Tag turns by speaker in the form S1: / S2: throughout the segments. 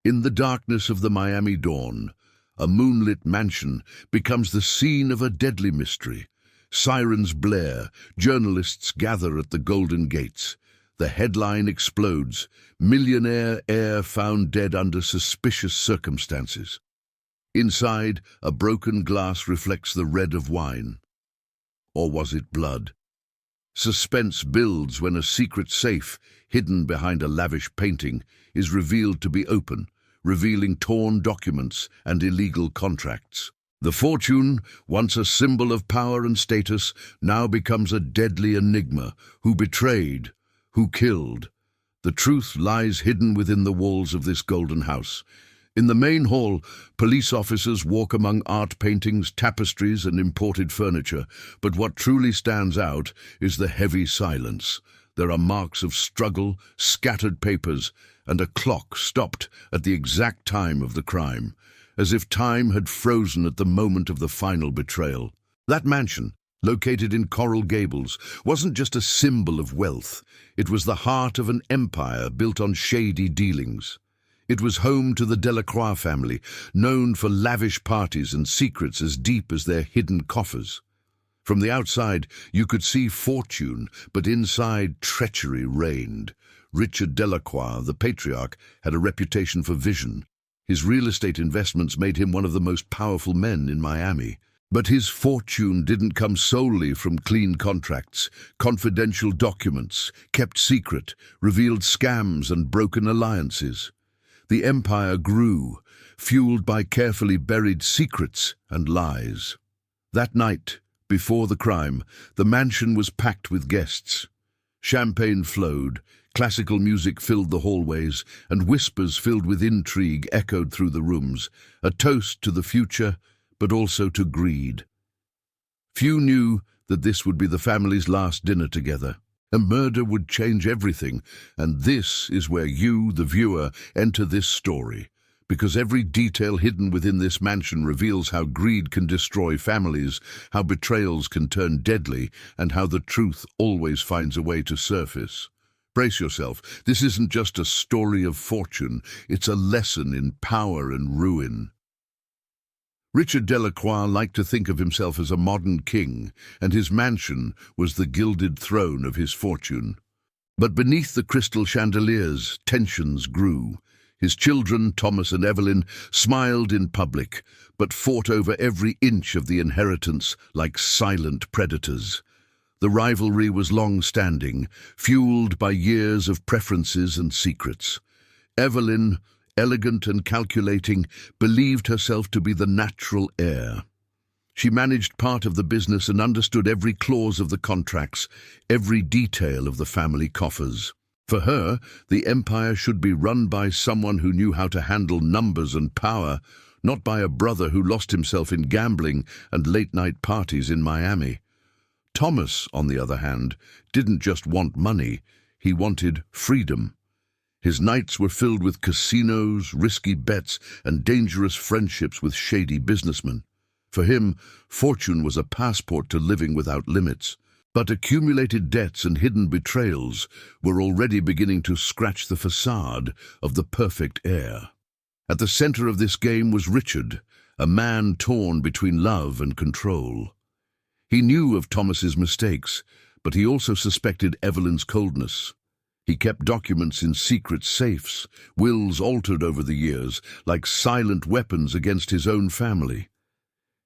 S1: In the darkness of the Miami dawn, a moonlit mansion becomes the scene of a deadly mystery. Sirens blare, journalists gather at the Golden Gates. The headline explodes: millionaire heir found dead under suspicious circumstances. Inside, a broken glass reflects the red of wine. Or was it blood? Suspense builds when a secret safe, hidden behind a lavish painting, is revealed to be open, revealing torn documents and illegal contracts. The fortune, once a symbol of power and status, now becomes a deadly enigma. Who betrayed? Who killed? The truth lies hidden within the walls of this golden house. In the main hall, police officers walk among art paintings, tapestries, and imported furniture, but what truly stands out is the heavy silence. There are marks of struggle, scattered papers, and a clock stopped at the exact time of the crime, as if time had frozen at the moment of the final betrayal. That mansion, located in Coral Gables, wasn't just a symbol of wealth. It was the heart of an empire built on shady dealings. It was home to the Delacroix family, known for lavish parties and secrets as deep as their hidden coffers. From the outside, you could see fortune, but inside treachery reigned. Richard Delacroix, the patriarch, had a reputation for vision. His real estate investments made him one of the most powerful men in Miami. But his fortune didn't come solely from clean contracts. Confidential documents, kept secret, revealed scams and broken alliances. The empire grew, fueled by carefully buried secrets and lies. That night, before the crime, the mansion was packed with guests. Champagne flowed, classical music filled the hallways, and whispers filled with intrigue echoed through the rooms, a toast to the future, but also to greed. Few knew that this would be the family's last dinner together. A murder would change everything, and this is where you, the viewer, enter this story, because every detail hidden within this mansion reveals how greed can destroy families, how betrayals can turn deadly, and how the truth always finds a way to surface. Brace yourself. This isn't just a story of fortune, it's a lesson in power and ruin. Richard Delacroix liked to think of himself as a modern king, and his mansion was the gilded throne of his fortune. But beneath the crystal chandeliers, tensions grew. His children, Thomas and Evelyn, smiled in public, but fought over every inch of the inheritance like silent predators. The rivalry was long-standing, fueled by years of preferences and secrets. Evelyn, elegant and calculating, believed herself to be the natural heir. She managed part of the business and understood every clause of the contracts, every detail of the family coffers. For her, the empire should be run by someone who knew how to handle numbers and power, not by a brother who lost himself in gambling and late-night parties in Miami. Thomas, on the other hand, didn't just want money, he wanted freedom. His nights were filled with casinos, risky bets, and dangerous friendships with shady businessmen. For him, fortune was a passport to living without limits. But accumulated debts and hidden betrayals were already beginning to scratch the facade of the perfect heir. At the center of this game was Richard, a man torn between love and control. He knew of Thomas's mistakes, but he also suspected Evelyn's coldness. He kept documents in secret safes, wills altered over the years, like silent weapons against his own family.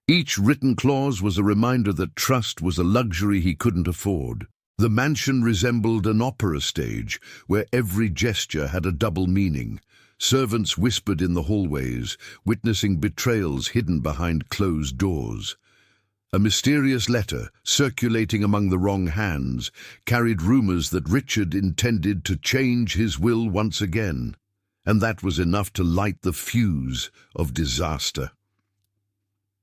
S1: Each written clause was a reminder that trust was a luxury he couldn't afford. The mansion resembled an opera stage, where every gesture had a double meaning. Servants whispered in the hallways, witnessing betrayals hidden behind closed doors. A mysterious letter, circulating among the wrong hands, carried rumors that Richard intended to change his will once again, and that was enough to light the fuse of disaster.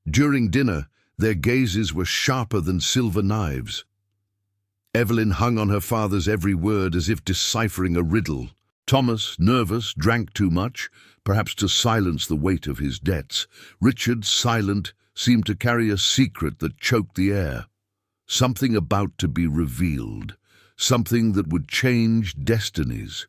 S1: During dinner, their gazes were sharper than silver knives. Evelyn hung on her father's every word as if deciphering a riddle. Thomas, nervous, drank too much, perhaps to silence the weight of his debts. Richard, silent, seemed to carry a secret that choked the air. Something about to be revealed, something that would change destinies.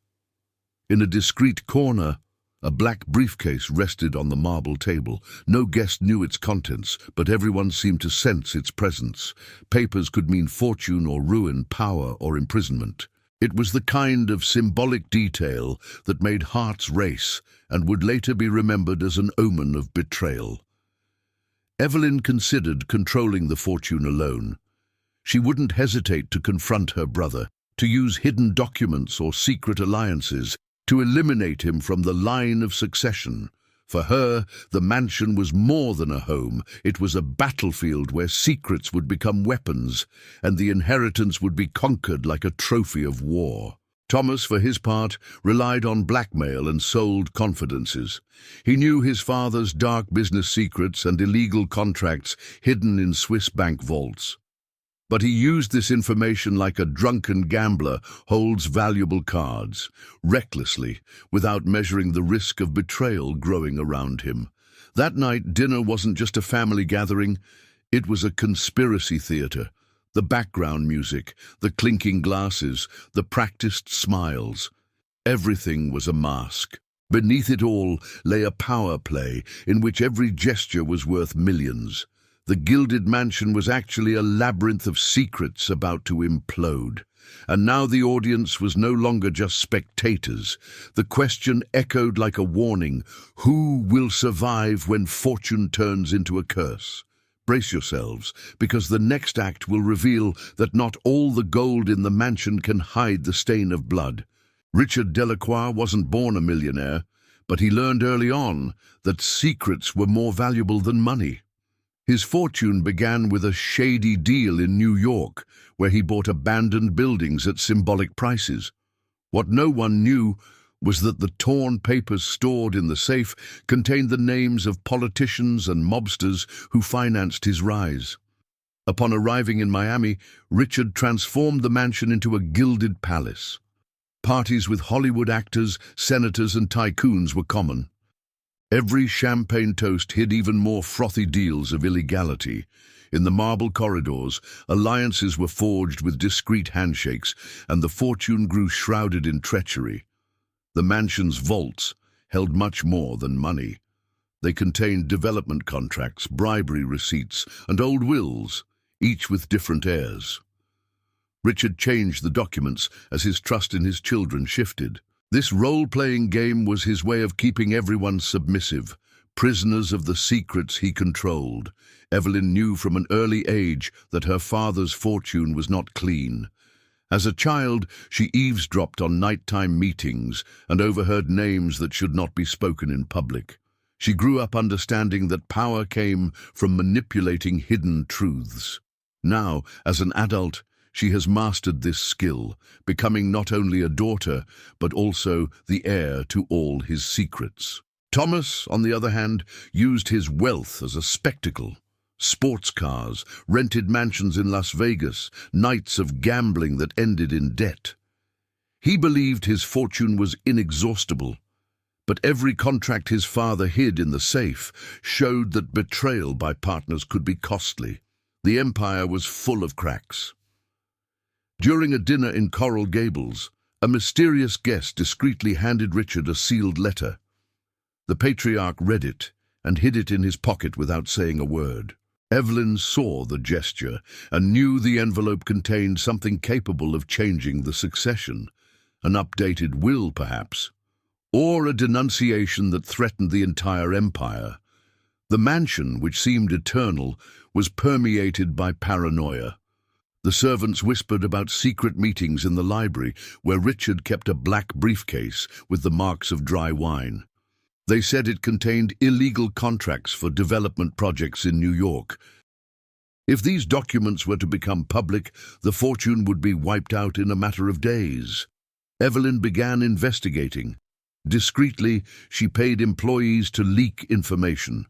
S1: In a discreet corner, A black briefcase rested on the marble table. No guest knew its contents, but everyone seemed to sense its presence. Papers could mean fortune or ruin, power or imprisonment. It was the kind of symbolic detail that made hearts race and would later be remembered as an omen of betrayal. Evelyn considered controlling the fortune alone. She wouldn't hesitate to confront her brother, to use hidden documents or secret alliances to eliminate him from the line of succession. For her, the mansion was more than a home. It was a battlefield where secrets would become weapons, and the inheritance would be conquered like a trophy of war. Thomas, for his part, relied on blackmail and sold confidences. He knew his father's dark business secrets and illegal contracts hidden in Swiss bank vaults. But he used this information like a drunken gambler holds valuable cards, recklessly, without measuring the risk of betrayal growing around him. That night, dinner wasn't just a family gathering, it was a conspiracy theater. The background music, the clinking glasses, the practiced smiles. Everything was a mask. Beneath it all lay a power play in which every gesture was worth millions. The gilded mansion was actually a labyrinth of secrets about to implode. And now the audience was no longer just spectators. The question echoed like a warning: who will survive when fortune turns into a curse? Brace yourselves, because the next act will reveal that not all the gold in the mansion can hide the stain of blood. Richard Delacroix wasn't born a millionaire, but he learned early on that secrets were more valuable than money. His fortune began with a shady deal in New York, where he bought abandoned buildings at symbolic prices. What no one knew was that the torn papers stored in the safe contained the names of politicians and mobsters who financed his rise. Upon arriving in Miami, Richard transformed the mansion into a gilded palace. Parties with Hollywood actors, senators, and tycoons were common. Every champagne toast hid even more frothy deals of illegality. In the marble corridors, alliances were forged with discreet handshakes, and the fortune grew shrouded in treachery. The mansion's vaults held much more than money. They contained development contracts, bribery receipts, and old wills, each with different heirs. Richard changed the documents as his trust in his children shifted. This role-playing game was his way of keeping everyone submissive, prisoners of the secrets he controlled. Evelyn knew from an early age that her father's fortune was not clean. As a child, she eavesdropped on nighttime meetings and overheard names that should not be spoken in public. She grew up understanding that power came from manipulating hidden truths. Now, as an adult, she has mastered this skill, becoming not only a daughter, but also the heir to all his secrets. Thomas, on the other hand, used his wealth as a spectacle. Sports cars, rented mansions in Las Vegas, nights of gambling that ended in debt. He believed his fortune was inexhaustible, but every contract his father hid in the safe showed that betrayal by partners could be costly. The empire was full of cracks. During a dinner in Coral Gables, a mysterious guest discreetly handed Richard a sealed letter. The patriarch read it and hid it in his pocket without saying a word. Evelyn saw the gesture and knew the envelope contained something capable of changing the succession. An updated will, perhaps, or a denunciation that threatened the entire empire. The mansion, which seemed eternal, was permeated by paranoia. The servants whispered about secret meetings in the library, where Richard kept a black briefcase with the marks of dry wine. They said it contained illegal contracts for development projects in New York. If these documents were to become public, the fortune would be wiped out in a matter of days. Evelyn began investigating. Discreetly, she paid employees to leak information.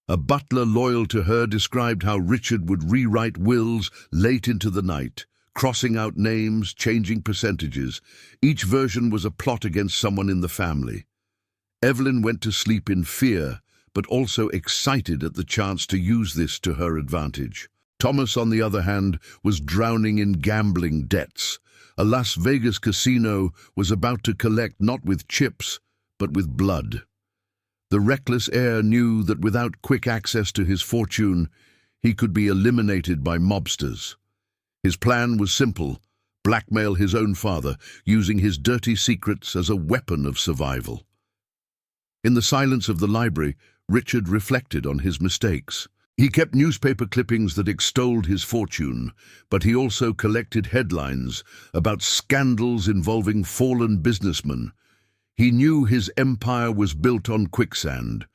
S1: A butler loyal to her described how Richard would rewrite wills late into the night, crossing out names, changing percentages. Each version was a plot against someone in the family. Evelyn went to sleep in fear, but also excited at the chance to use this to her advantage. Thomas, on the other hand, was drowning in gambling debts. A Las Vegas casino was about to collect not with chips, but with blood. The reckless heir knew that without quick access to his fortune, he could be eliminated by mobsters. His plan was simple: blackmail his own father, using his dirty secrets as a weapon of survival. In the silence of the library, Richard reflected on his mistakes. He kept newspaper clippings that extolled his fortune, but he also collected headlines about scandals involving fallen businessmen. He knew his empire was built on quicksand.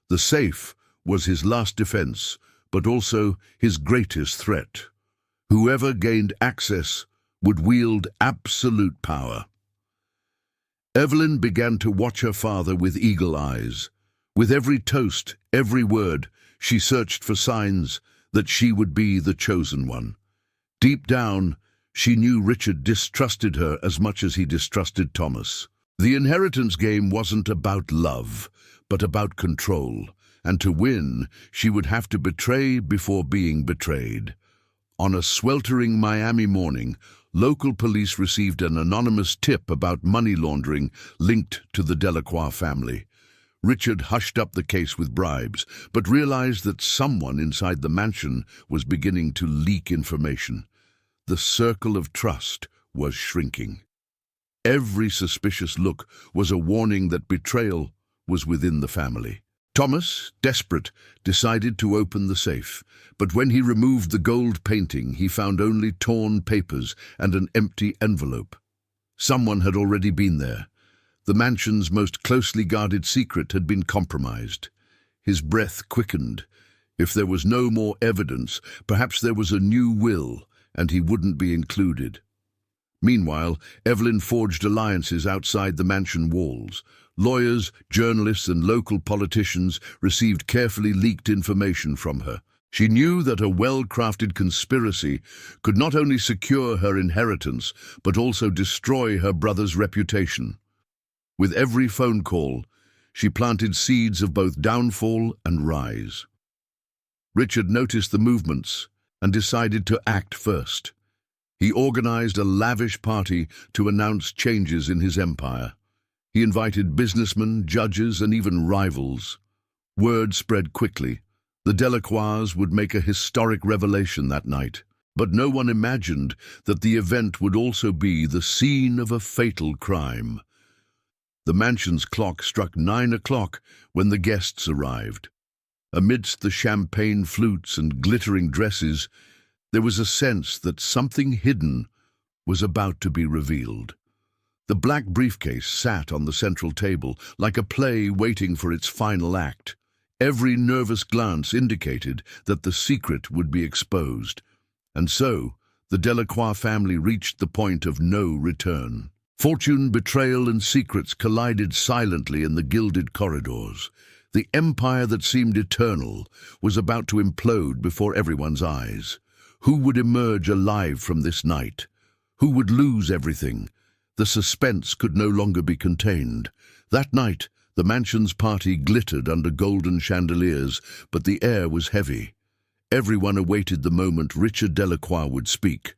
S1: The safe was his last defense, but also his greatest threat. Whoever gained access would wield absolute power. Evelyn began to watch her father with eagle eyes. With every toast, every word, she searched for signs that she would be the chosen one. Deep down, she knew Richard distrusted her as much as he distrusted Thomas. The inheritance game wasn't about love, but about control, and to win, she would have to betray before being betrayed. On a sweltering Miami morning, local police received an anonymous tip about money laundering linked to the Delacroix family. Richard hushed up the case with bribes, but realized that someone inside the mansion was beginning to leak information. The circle of trust was shrinking. Every suspicious look was a warning that betrayal was within the family. Thomas, desperate, decided to open the safe, but when he removed the gold painting, he found only torn papers and an empty envelope. Someone had already been there. The mansion's most closely guarded secret had been compromised. His breath quickened. If there was no more evidence, perhaps there was a new will, and he wouldn't be included. Meanwhile, Evelyn forged alliances outside the mansion walls. Lawyers, journalists, and local politicians received carefully leaked information from her. She knew that a well-crafted conspiracy could not only secure her inheritance, but also destroy her brother's reputation. With every phone call, she planted seeds of both downfall and rise. Richard noticed the movements and decided to act first. He organized a lavish party to announce changes in his empire. He invited businessmen, judges, and even rivals. Word spread quickly. The Delacroix would make a historic revelation that night, but no one imagined that the event would also be the scene of a fatal crime. The mansion's clock struck 9 o'clock when the guests arrived. Amidst the champagne flutes and glittering dresses, there was a sense that something hidden was about to be revealed. The black briefcase sat on the central table, like a play waiting for its final act. Every nervous glance indicated that the secret would be exposed. And so, the Delacroix family reached the point of no return. Fortune, betrayal, and secrets collided silently in the gilded corridors. The empire that seemed eternal was about to implode before everyone's eyes. Who would emerge alive from this night? Who would lose everything? The suspense could no longer be contained. That night, the mansion's party glittered under golden chandeliers, but the air was heavy. Everyone awaited the moment Richard Delacroix would speak.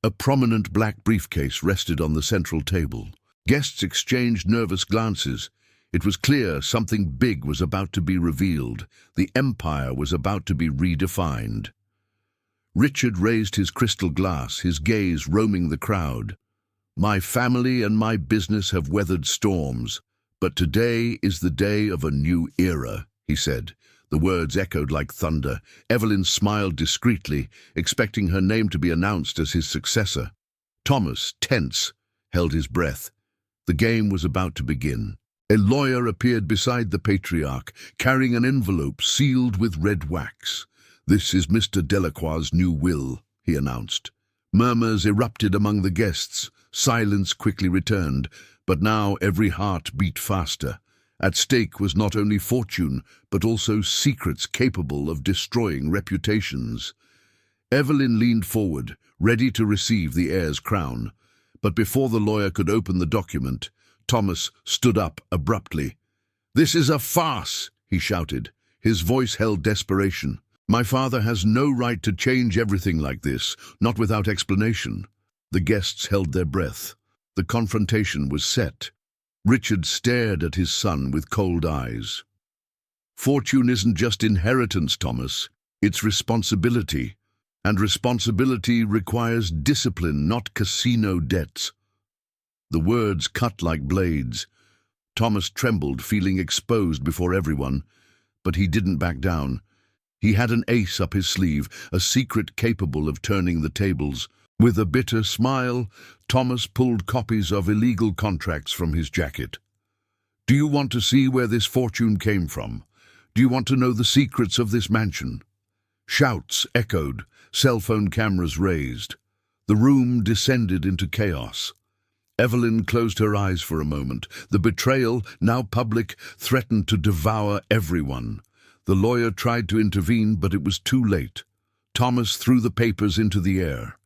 S1: A prominent black briefcase rested on the central table. Guests exchanged nervous glances. It was clear something big was about to be revealed. The empire was about to be redefined. Richard raised his crystal glass, his gaze roaming the crowd. "My family and my business have weathered storms, but today is the day of a new era," he said. The words echoed like thunder. Evelyn smiled discreetly, expecting her name to be announced as his successor. Thomas, tense, held his breath. The game was about to begin. A lawyer appeared beside the patriarch, carrying an envelope sealed with red wax. "This is Mr. Delacroix's new will," he announced. Murmurs erupted among the guests. Silence quickly returned, but now every heart beat faster. At stake was not only fortune, but also secrets capable of destroying reputations. Evelyn leaned forward, ready to receive the heir's crown. But before the lawyer could open the document, Thomas stood up abruptly. "This is a farce," he shouted. His voice held desperation. "My father has no right to change everything like this, not without explanation." The guests held their breath. The confrontation was set. Richard stared at his son with cold eyes. Fortune isn't just inheritance, Thomas. It's responsibility. And responsibility requires discipline, not casino debts. The words cut like blades. Thomas trembled, feeling exposed before everyone. But he didn't back down. He had an ace up his sleeve, a secret capable of turning the tables. With a bitter smile, Thomas pulled copies of illegal contracts from his jacket. "Do you want to see where this fortune came from? Do you want to know the secrets of this mansion?" Shouts echoed, cell phone cameras raised. The room descended into chaos. Evelyn closed her eyes for a moment. The betrayal, now public, threatened to devour everyone. The lawyer tried to intervene, but it was too late. Thomas threw the papers into the air.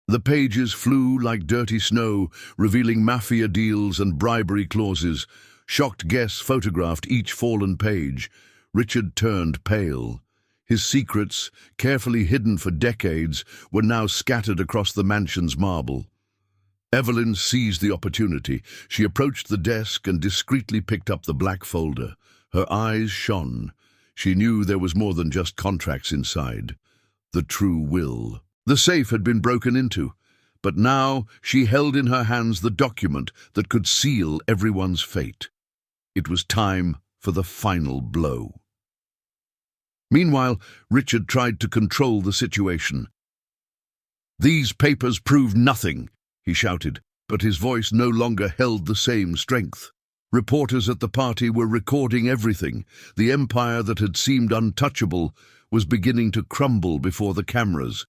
S1: The pages flew like dirty snow, revealing mafia deals and bribery clauses. Shocked guests photographed each fallen page. Richard turned pale. His secrets, carefully hidden for decades, were now scattered across the mansion's marble. Evelyn seized the opportunity. She approached the desk and discreetly picked up the black folder. Her eyes shone. She knew there was more than just contracts inside. The true will. The safe had been broken into, but now she held in her hands the document that could seal everyone's fate. It was time for the final blow. Meanwhile, Richard tried to control the situation. "These papers prove nothing," he shouted, but his voice no longer held the same strength. Reporters at the party were recording everything. The empire that had seemed untouchable was beginning to crumble before the cameras.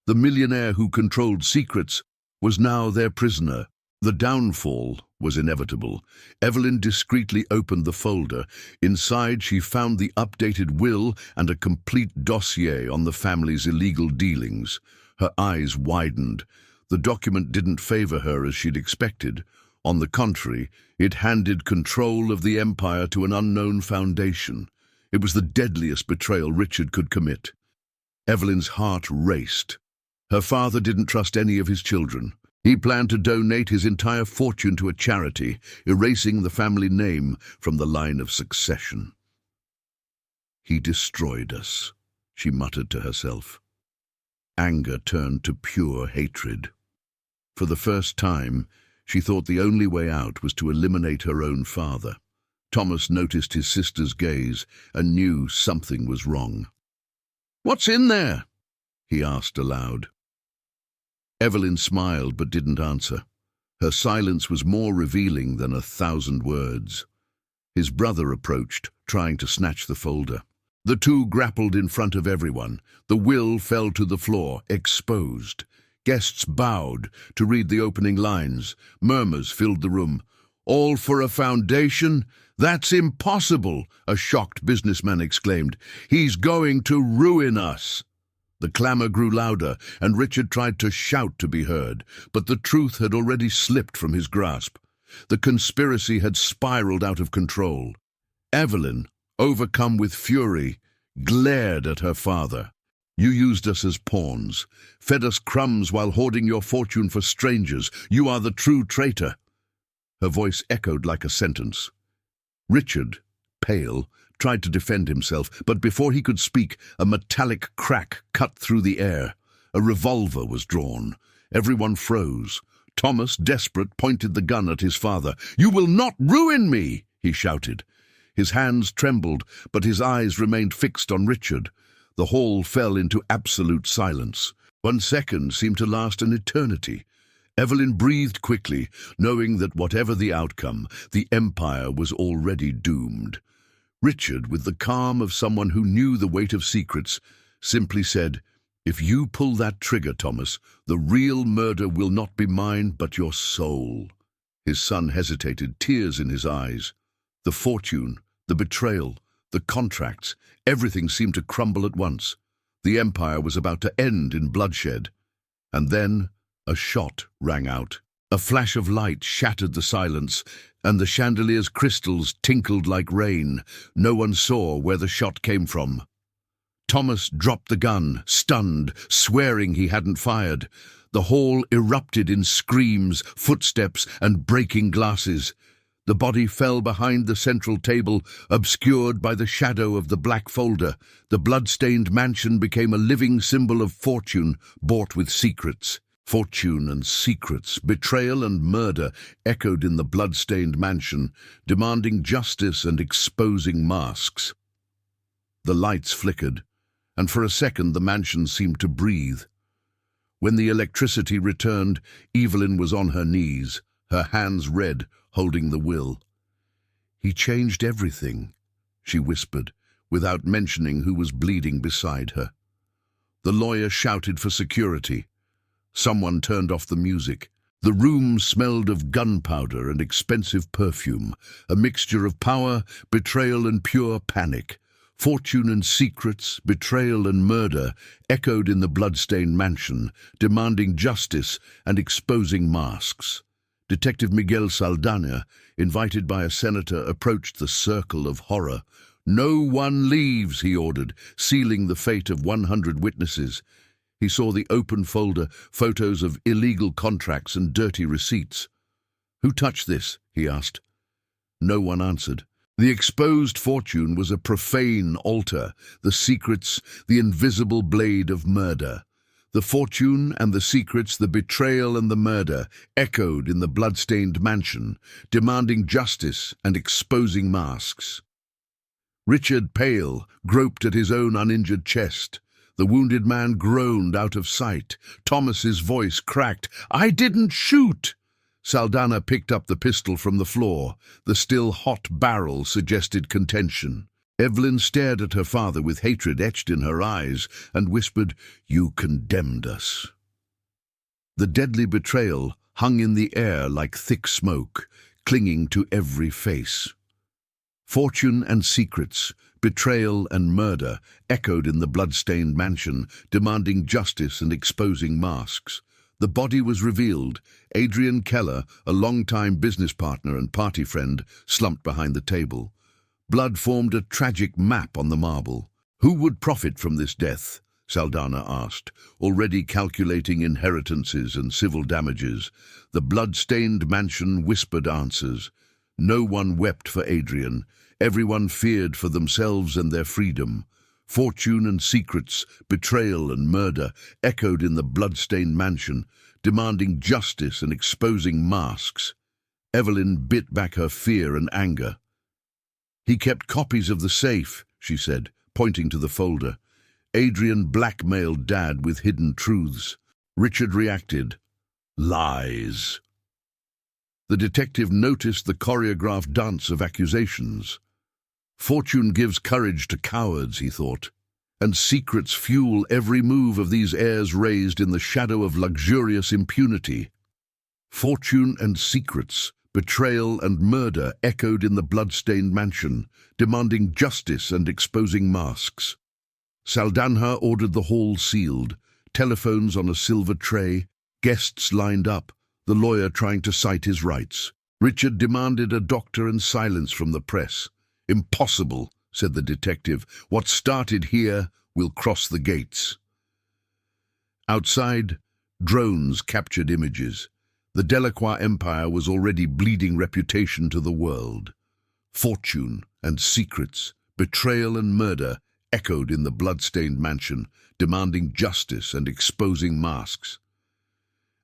S1: The millionaire who controlled secrets was now their prisoner. The downfall was inevitable. Evelyn discreetly opened the folder. Inside, she found the updated will and a complete dossier on the family's illegal dealings. Her eyes widened. The document didn't favor her as she'd expected. On the contrary, it handed control of the empire to an unknown foundation. It was the deadliest betrayal Richard could commit. Evelyn's heart raced. Her father didn't trust any of his children. He planned to donate his entire fortune to a charity, erasing the family name from the line of succession. "He destroyed us," she muttered to herself. Anger turned to pure hatred. For the first time, she thought the only way out was to eliminate her own father. Thomas noticed his sister's gaze and knew something was wrong. "What's in there?" he asked aloud. Evelyn smiled but didn't answer. Her silence was more revealing than 1,000 words. His brother approached, trying to snatch the folder. The two grappled in front of everyone. The will fell to the floor, exposed. Guests bowed to read the opening lines. Murmurs filled the room. "All for a foundation? That's impossible," a shocked businessman exclaimed. "He's going to ruin us." The clamor grew louder, and Richard tried to shout to be heard, but the truth had already slipped from his grasp. The conspiracy had spiraled out of control. Evelyn, overcome with fury, glared at her father. "You used us as pawns, fed us crumbs while hoarding your fortune for strangers. You are the true traitor." Her voice echoed like a sentence. Richard, pale, tried to defend himself, but before he could speak, a metallic crack cut through the air. A revolver was drawn. Everyone froze. Thomas, desperate, pointed the gun at his father. "You will not ruin me!" he shouted. His hands trembled, but his eyes remained fixed on Richard. The hall fell into absolute silence. 1 second seemed to last an eternity. Evelyn breathed quickly, knowing that whatever the outcome, the empire was already doomed. Richard, with the calm of someone who knew the weight of secrets, simply said, "If you pull that trigger, Thomas, the real murder will not be mine, but your soul." His son hesitated, tears in his eyes. The fortune, the betrayal, the contracts, everything seemed to crumble at once. The empire was about to end in bloodshed. And then a shot rang out. A flash of light shattered the silence, and the chandelier's crystals tinkled like rain. No one saw where the shot came from. Thomas dropped the gun, stunned, swearing he hadn't fired. The hall erupted in screams, footsteps, and breaking glasses. The body fell behind the central table, obscured by the shadow of the black folder. The blood-stained mansion became a living symbol of fortune, bought with secrets. Fortune and secrets, betrayal and murder echoed in the blood-stained mansion, demanding justice and exposing masks. The lights flickered, and for a second the mansion seemed to breathe. When the electricity returned, Evelyn was on her knees, her hands red, holding the will. "He changed everything," she whispered, without mentioning who was bleeding beside her. The lawyer shouted for security. Someone turned off the music. The room smelled of gunpowder and expensive perfume, a mixture of power, betrayal, and pure panic. Fortune and secrets, betrayal and murder echoed in the blood-stained mansion, demanding justice and exposing masks. Detective Miguel Saldaña, invited by a senator, approached the circle of horror. "No one leaves," he ordered, sealing the fate of 100 witnesses. He saw the open folder, photos of illegal contracts and dirty receipts. "Who touched this?" he asked. No one answered. The exposed fortune was a profane altar, the secrets, the invisible blade of murder. The fortune and the secrets, the betrayal and the murder, echoed in the blood-stained mansion, demanding justice and exposing masks. Richard, pale, groped at his own uninjured chest. The wounded man groaned out of sight. Thomas's voice cracked. "I didn't shoot!" Saldaña picked up the pistol from the floor. The still hot barrel suggested contention. Evelyn stared at her father with hatred etched in her eyes and whispered, "You condemned us." The deadly betrayal hung in the air like thick smoke, clinging to every face. Fortune and secrets, betrayal and murder echoed in the blood-stained mansion, demanding justice and exposing masks. The body was revealed. Adrian Keller, a long-time business partner and party friend, slumped behind the table. Blood formed a tragic map on the marble. "Who would profit from this death?" Saldaña asked, already calculating inheritances and civil damages. The blood-stained mansion whispered answers. No one wept for Adrian. Everyone feared for themselves and their freedom. Fortune and secrets, betrayal and murder echoed in the blood-stained mansion, demanding justice and exposing masks. Evelyn bit back her fear and anger. "He kept copies of the safe," she said, pointing to the folder. "Adrian blackmailed Dad with hidden truths." Richard reacted. "Lies." The detective noticed the choreographed dance of accusations. Fortune gives courage to cowards, he thought, and secrets fuel every move of these heirs raised in the shadow of luxurious impunity. Fortune and secrets, betrayal and murder echoed in the blood-stained mansion, demanding justice and exposing masks. Saldaña ordered the hall sealed, telephones on a silver tray, guests lined up, the lawyer trying to cite his rights. Richard demanded a doctor and silence from the press. "Impossible," said the detective. "What started here will cross the gates." Outside, drones captured images. The Delacroix Empire was already bleeding reputation to the world. Fortune and secrets, betrayal and murder echoed in the blood-stained mansion, demanding justice and exposing masks.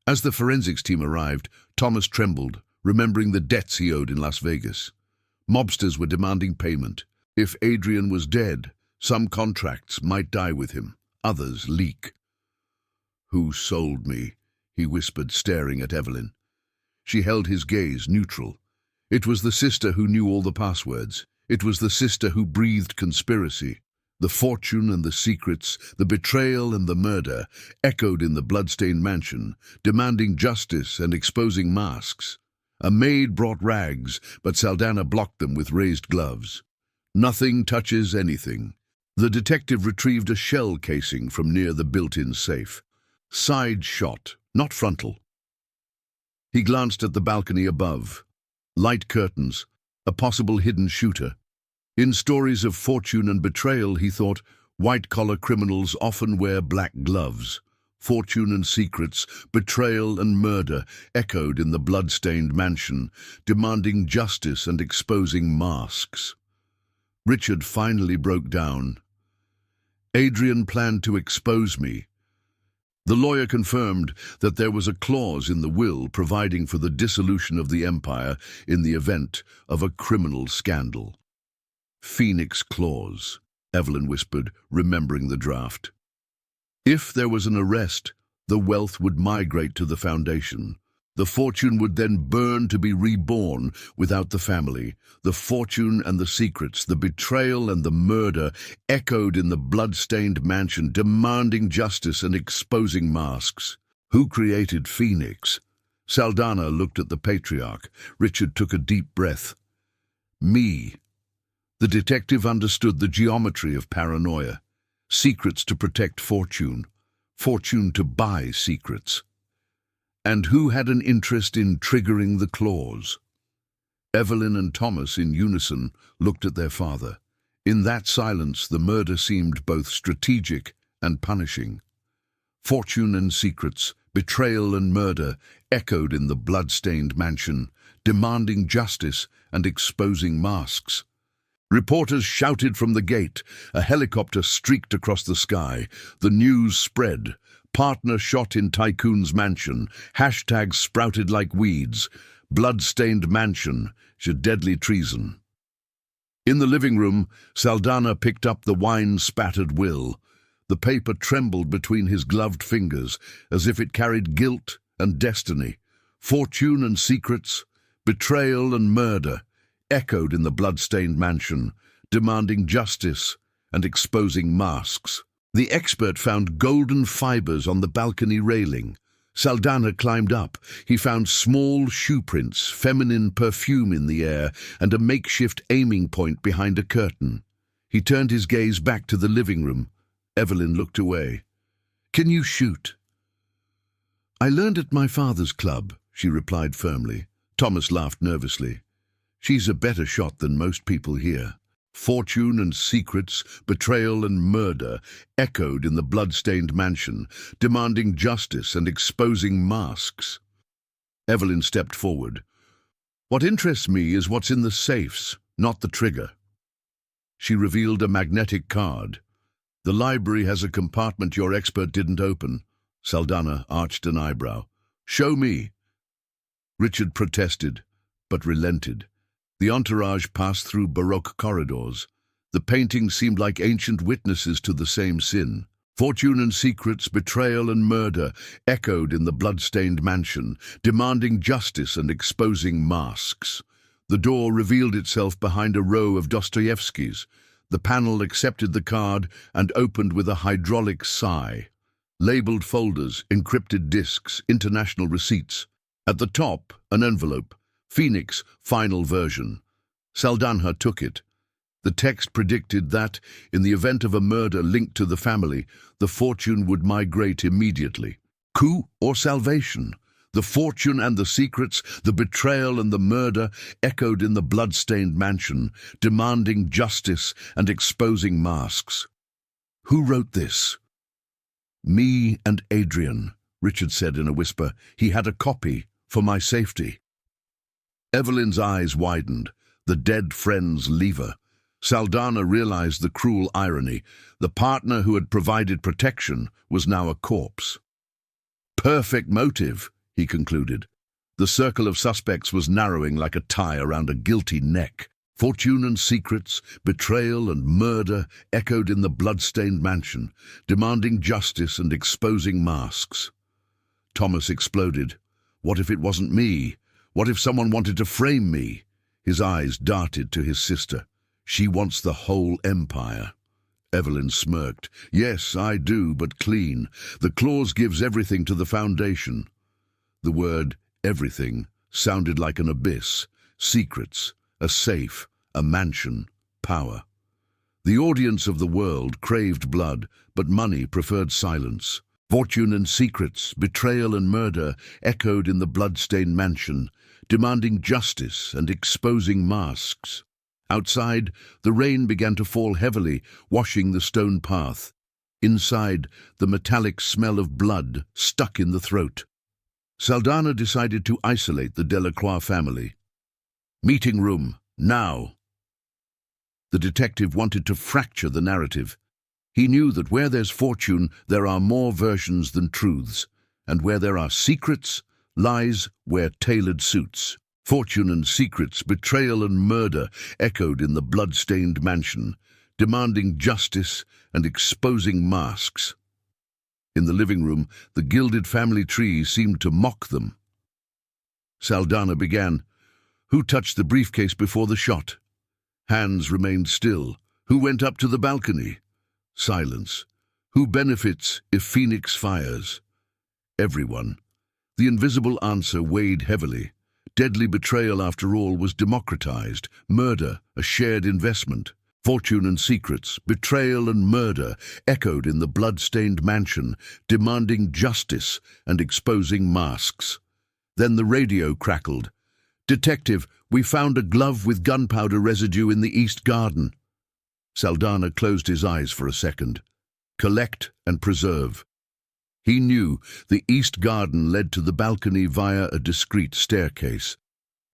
S1: As the forensics team arrived, Thomas trembled, remembering the debts he owed in Las Vegas. Mobsters were demanding payment. If Adrian was dead, some contracts might die with him, others leak. "Who sold me?" he whispered, staring at Evelyn. She held his gaze, neutral. It was the sister who knew all the passwords. It was the sister who breathed conspiracy. The fortune and the secrets, the betrayal and the murder echoed in the blood-stained mansion, demanding justice and exposing masks. A maid brought rags, but Saldaña blocked them with raised gloves. "Nothing touches anything." The detective retrieved a shell casing from near the built-in safe. Side shot, not frontal. He glanced at the balcony above. Light curtains, a possible hidden shooter. In stories of fortune and betrayal, he thought, white-collar criminals often wear black gloves. fortune and secrets, betrayal and murder echoed in the blood-stained mansion, demanding justice and exposing masks. Richard finally broke down. Adrian planned to expose me. The lawyer confirmed that there was a clause in the will providing for the dissolution of the empire in the event of a criminal scandal. Phoenix Clause, Evelyn whispered, remembering the draft. If there was an arrest, the wealth would migrate to the Foundation. The fortune would then burn to be reborn without the family. The fortune and the secrets, the betrayal and the murder echoed in the blood-stained mansion, demanding justice and exposing masks. Who created Phoenix? Saldana looked at the patriarch. Richard took a deep breath. Me. The detective understood the geometry of paranoia. Secrets to protect fortune. Fortune to buy secrets. And who had an interest in triggering the clause? Evelyn and Thomas, in unison, looked at their father. In that silence, the murder seemed both strategic and punishing. Fortune and secrets, betrayal and murder echoed in the blood-stained mansion, demanding justice and exposing masks. Reporters shouted from the gate. A helicopter streaked across the sky. The news spread. Partner shot in tycoon's mansion. Hashtags sprouted like weeds. Blood-stained mansion. Deadly treason. In the living room, Saldana picked up the wine-spattered will. The paper trembled between his gloved fingers, as if it carried guilt and destiny. Fortune and secrets, betrayal and murder echoed in the blood-stained mansion, demanding justice and exposing masks. The expert found golden fibers on the balcony railing. Saldana climbed up. He found small shoe prints, feminine perfume in the air, and a makeshift aiming point behind a curtain. He turned his gaze back to the living room. Evelyn looked away. "Can you shoot?" "I learned at my father's club," she replied firmly. Thomas laughed nervously. "She's a better shot than most people here." Fortune and secrets, betrayal and murder echoed in the blood-stained mansion, demanding justice and exposing masks. Evelyn stepped forward. "What interests me is what's in the safes, not the trigger." She revealed a magnetic card. "The library has a compartment your expert didn't open." Saldana arched an eyebrow. "Show me." Richard protested, but relented. The entourage passed through Baroque corridors. The paintings seemed like ancient witnesses to the same sin. Fortune and secrets, betrayal and murder echoed in the blood-stained mansion, demanding justice and exposing masks. The door revealed itself behind a row of Dostoevskys. The panel accepted the card and opened with a hydraulic sigh. Labeled folders, encrypted discs, international receipts. At the top, an envelope. Phoenix, final version. Saldana took it. The text predicted that, in the event of a murder linked to the family, the fortune would migrate immediately. Coup or salvation? The fortune and the secrets, the betrayal and the murder echoed in the blood-stained mansion, demanding justice and exposing masks. Who wrote this? "Me and Adrian," Richard said in a whisper. "He had a copy, for my safety." Evelyn's eyes widened. The dead friend's lever. Saldana realized the cruel irony. The partner who had provided protection was now a corpse. "Perfect motive," he concluded. The circle of suspects was narrowing like a tie around a guilty neck. Fortune and secrets, betrayal and murder echoed in the blood-stained mansion, demanding justice and exposing masks. Thomas exploded. "What if it wasn't me? What if someone wanted to frame me?" His eyes darted to his sister. "She wants the whole empire." Evelyn smirked. "Yes, I do, but clean. The clause gives everything to the Foundation." The word everything sounded like an abyss. Secrets, a safe, a mansion, power. The audience of the world craved blood, but money preferred silence. Fortune and secrets, betrayal and murder echoed in the blood-stained mansion, demanding justice and exposing masks. Outside, the rain began to fall heavily, washing the stone path. Inside, the metallic smell of blood stuck in the throat. Saldana decided to isolate the Delacroix family. Meeting room, now. The detective wanted to fracture the narrative. He knew that where there's fortune, there are more versions than truths, and where there are secrets, lies wear tailored suits. Fortune and secrets, betrayal and murder echoed in the blood-stained mansion, demanding justice and exposing masks. In the living room, the gilded family tree seemed to mock them. Saldana began. Who touched the briefcase before the shot? Hands remained still. Who went up to the balcony? Silence. Who benefits if Phoenix fires? Everyone. The invisible answer weighed heavily. Deadly betrayal, after all, was democratized. Murder, a shared investment. Fortune and secrets, betrayal and murder echoed in the blood-stained mansion, demanding justice and exposing masks. Then the radio crackled. "Detective, we found a glove with gunpowder residue in the East Garden." Saldana closed his eyes for a second. Collect and preserve. He knew the East Garden led to the balcony via a discreet staircase.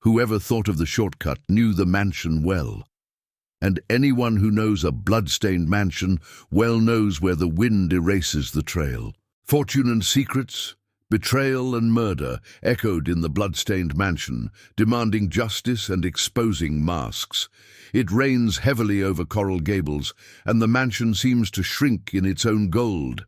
S1: Whoever thought of the shortcut knew the mansion well. And anyone who knows a blood-stained mansion well knows where the wind erases the trail. Fortune and secrets, betrayal and murder echoed in the blood-stained mansion, demanding justice and exposing masks. It rains heavily over Coral Gables, and the mansion seems to shrink in its own gold.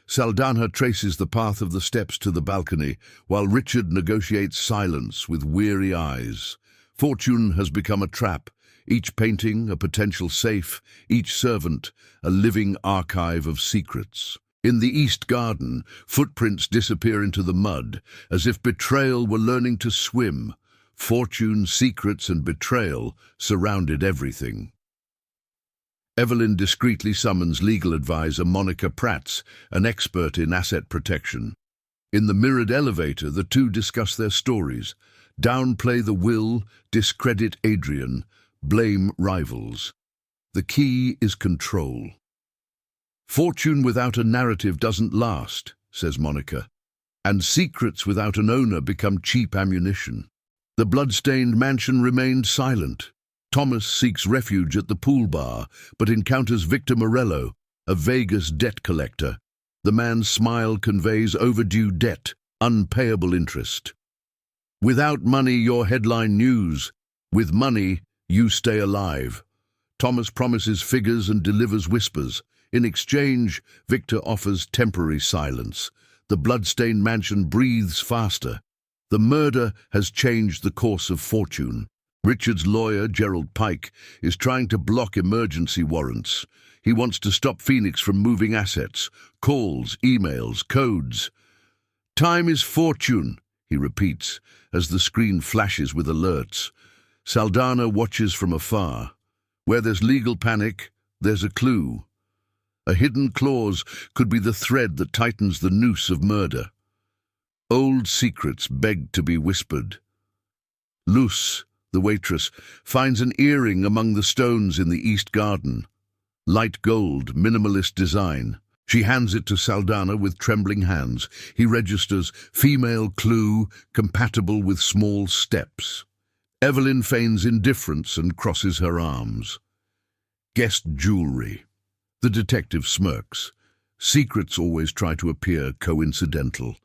S1: Saldana traces the path of the steps to the balcony, while Richard negotiates silence with weary eyes. Fortune has become a trap, each painting a potential safe, each servant a living archive of secrets. In the East Garden, footprints disappear into the mud, as if betrayal were learning to swim. Fortune, secrets, and betrayal surrounded everything. Evelyn discreetly summons legal advisor Monica Prats, an expert in asset protection. In the mirrored elevator, the two discuss their stories, downplay the will, discredit Adrian, blame rivals. The key is control. Fortune without a narrative doesn't last, says Monica, and secrets without an owner become cheap ammunition. The blood-stained mansion remained silent. Thomas seeks refuge at the pool bar, but encounters Victor Morello, a Vegas debt collector. The man's smile conveys overdue debt, unpayable interest. Without money, you're headline news. With money, you stay alive. Thomas promises figures and delivers whispers. In exchange, Victor offers temporary silence. The blood-stained mansion breathes faster. The murder has changed the course of fortune. Richard's lawyer, Gerald Pike, is trying to block emergency warrants. He wants to stop Phoenix from moving assets, calls, emails, codes. Time is fortune, he repeats, as the screen flashes with alerts. Saldana watches from afar. Where there's legal panic, there's a clue. A hidden clause could be the thread that tightens the noose of murder. Old secrets beg to be whispered. Luce, the waitress, finds an earring among the stones in the East Garden. Light gold, minimalist design. She hands it to Saldana with trembling hands. He registers female clue, compatible with small steps. Evelyn feigns indifference and crosses her arms. Guest jewelry. The detective smirks. Secrets always try to appear coincidental.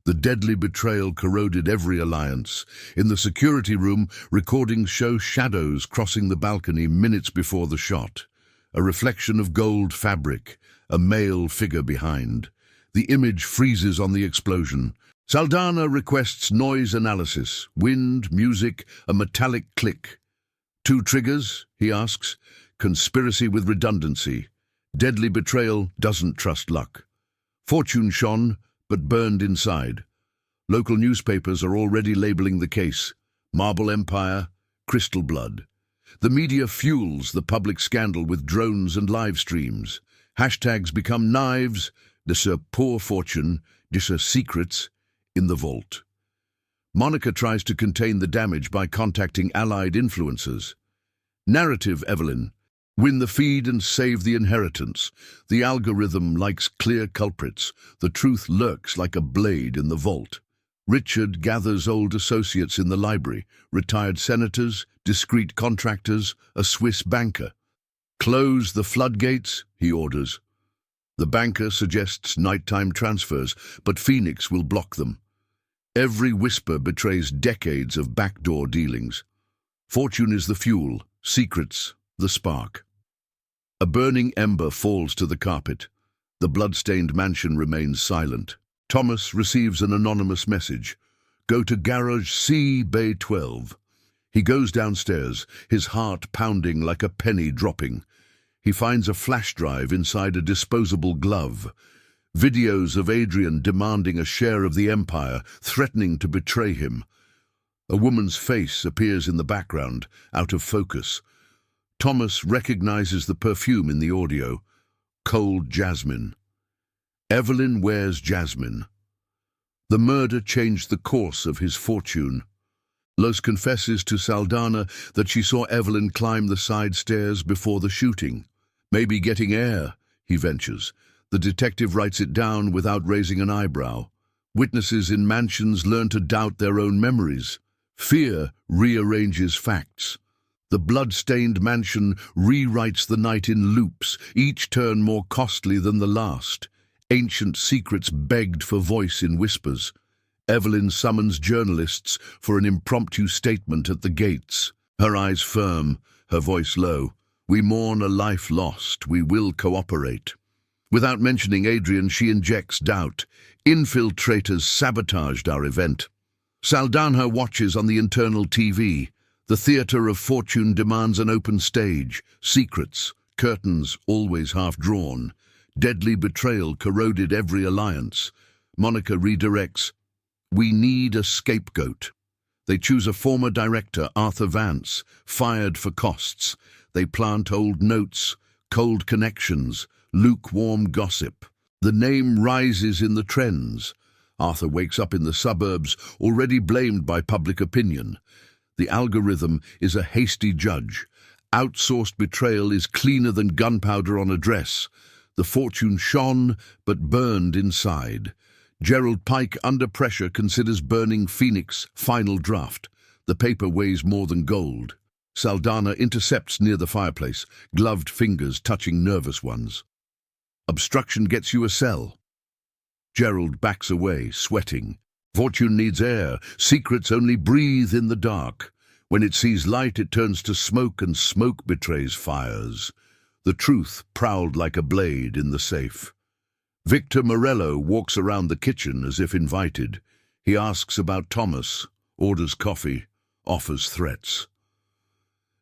S1: The deadly betrayal corroded every alliance. In the security room, recordings show shadows crossing the balcony minutes before the shot. A reflection of gold fabric, a male figure behind. The image freezes on the explosion. Saldana requests noise analysis, wind, music, a metallic click. 2 triggers, he asks. Conspiracy with redundancy. Deadly betrayal doesn't trust luck. Fortune shone, but burned inside. Local newspapers are already labeling the case. Marble Empire, Crystal Blood. The media fuels the public scandal with drones and live streams. Hashtags become knives, disse poor fortune, disse secrets, in the vault. Monica tries to contain the damage by contacting allied influencers. Narrative, Evelyn. Win the feed and save the inheritance. The algorithm likes clear culprits. The truth lurks like a blade in the vault. Richard gathers old associates in the library, retired senators, discreet contractors, a Swiss banker. Close the floodgates, he orders. The banker suggests nighttime transfers, but Phoenix will block them. Every whisper betrays decades of backdoor dealings. Fortune is the fuel, secrets the spark. A burning ember falls to the carpet. The blood-stained mansion remains silent. Thomas receives an anonymous message. Go to Garage C, Bay 12. He goes downstairs, his heart pounding like a penny dropping. He finds a flash drive inside a disposable glove. Videos of Adrian demanding a share of the empire, threatening to betray him. A woman's face appears in the background, out of focus. Thomas recognizes the perfume in the audio. Cold jasmine. Evelyn wears jasmine. The murder changed the course of his fortune. Los confesses to Saldana that she saw Evelyn climb the side stairs before the shooting. Maybe getting air, he ventures. The detective writes it down without raising an eyebrow. Witnesses in mansions learn to doubt their own memories. Fear rearranges facts. The blood-stained mansion rewrites the night in loops, each turn more costly than the last. Ancient secrets begged for voice in whispers. Evelyn summons journalists for an impromptu statement at the gates. Her eyes firm, her voice low. We mourn a life lost. We will cooperate. Without mentioning Adrian, she injects doubt. Infiltrators sabotaged our event. Saldana watches on the internal TV. The theatre of fortune demands an open stage. Secrets, curtains always half-drawn. Deadly betrayal corroded every alliance. Monica redirects. We need a scapegoat. They choose a former director, Arthur Vance, fired for costs. They plant old notes, cold connections, lukewarm gossip. The name rises in the trends. Arthur wakes up in the suburbs, already blamed by public opinion. The algorithm is a hasty judge. Outsourced betrayal is cleaner than gunpowder on a dress. The fortune shone, but burned inside. Gerald Pike, under pressure, considers burning Phoenix final draft. The paper weighs more than gold. Saldana intercepts near the fireplace, gloved fingers touching nervous ones. Obstruction gets you a cell. Gerald backs away, sweating. Fortune needs air. Secrets only breathe in the dark. When it sees light, it turns to smoke, and smoke betrays fires. The truth prowled like a blade in the safe. Victor Morello walks around the kitchen as if invited. He asks about Thomas, orders coffee, offers threats.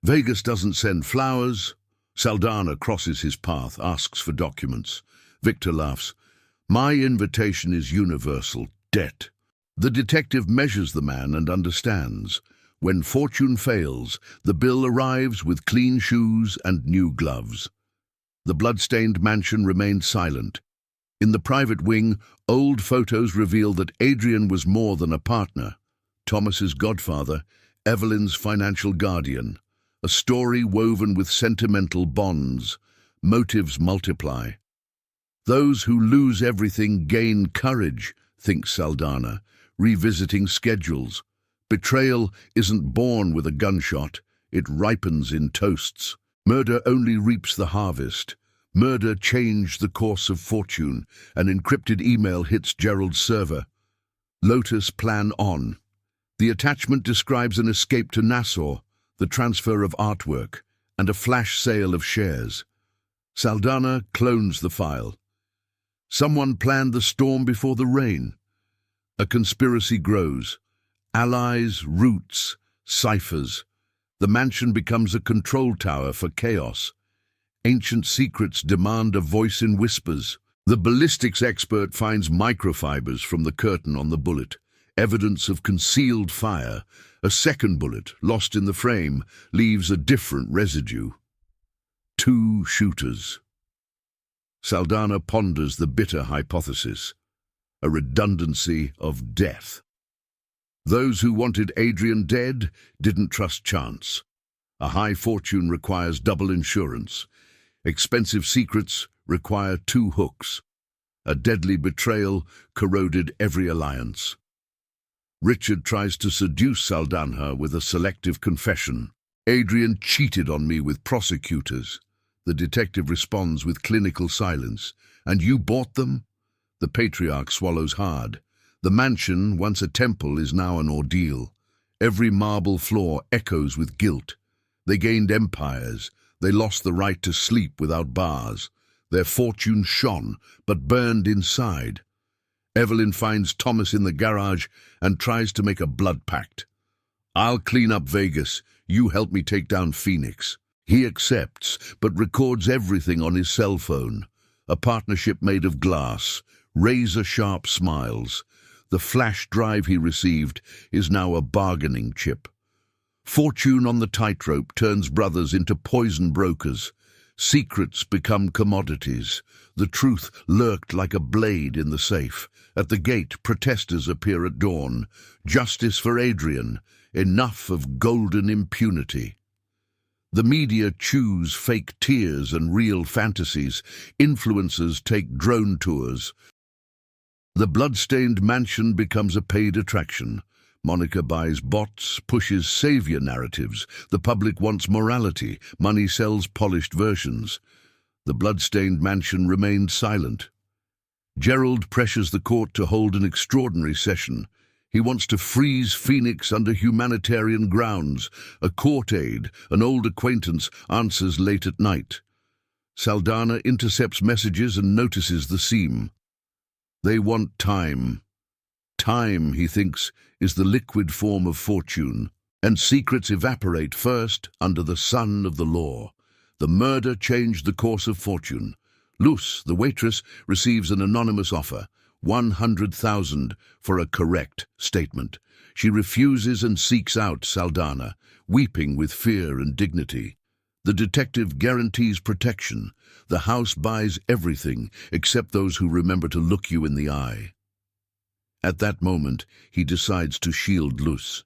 S1: Vegas doesn't send flowers. Saldana crosses his path, asks for documents. Victor laughs. My invitation is universal, debt. The detective measures the man and understands. When fortune fails, the bill arrives with clean shoes and new gloves. The blood-stained mansion remained silent. In the private wing, old photos reveal that Adrian was more than a partner. Thomas's godfather, Evelyn's financial guardian. A story woven with sentimental bonds. Motives multiply. Those who lose everything gain courage, thinks Saldana, revisiting schedules. Betrayal isn't born with a gunshot, it ripens in toasts. Murder only reaps the harvest. Murder changed the course of fortune. An encrypted email hits Gerald's server. Lotus plan on. The attachment describes an escape to Nassau, the transfer of artwork, and a flash sale of shares. Saldana clones the file. Someone planned the storm before the rain. A conspiracy grows. Allies, roots, ciphers. The mansion becomes a control tower for chaos. Ancient secrets demand a voice in whispers. The ballistics expert finds microfibers from the curtain on the bullet, evidence of concealed fire. A second bullet, lost in the frame, leaves a different residue. 2 shooters. Saldana ponders the bitter hypothesis, a redundancy of death. Those who wanted Adrian dead didn't trust chance. A high fortune requires double insurance. Expensive secrets require two hooks. A deadly betrayal corroded every alliance. Richard tries to seduce Saldanha with a selective confession. Adrian cheated on me with prosecutors. The detective responds with clinical silence. And you bought them? The patriarch swallows hard. The mansion, once a temple, is now an ordeal. Every marble floor echoes with guilt. They gained empires. They lost the right to sleep without bars. Their fortune shone, but burned inside. Evelyn finds Thomas in the garage and tries to make a blood pact. I'll clean up Vegas. You help me take down Phoenix. He accepts, but records everything on his cell phone. A partnership made of glass, razor-sharp smiles. The flash drive he received is now a bargaining chip. Fortune on the tightrope turns brothers into poison brokers. Secrets become commodities. The truth lurked like a blade in the safe. At the gate, protesters appear at dawn. Justice for Adrian. Enough of golden impunity. The media choose fake tears and real fantasies. Influencers take drone tours. The blood-stained mansion becomes a paid attraction. Monica buys bots, pushes savior narratives. The public wants morality. Money sells polished versions. The blood-stained mansion remained silent. Gerald pressures the court to hold an extraordinary session. He wants to freeze Phoenix under humanitarian grounds. A court aide, an old acquaintance, answers late at night. Saldanha intercepts messages and notices the seam. They want time. Time, he thinks, is the liquid form of fortune, and secrets evaporate first under the sun of the law. The murder changed the course of fortune. Luz, the waitress, receives an anonymous offer, 100,000 for a correct statement. She refuses and seeks out Saldanha, weeping with fear and dignity. The detective guarantees protection. The house buys everything except those who remember to look you in the eye. At that moment, he decides to shield Luz.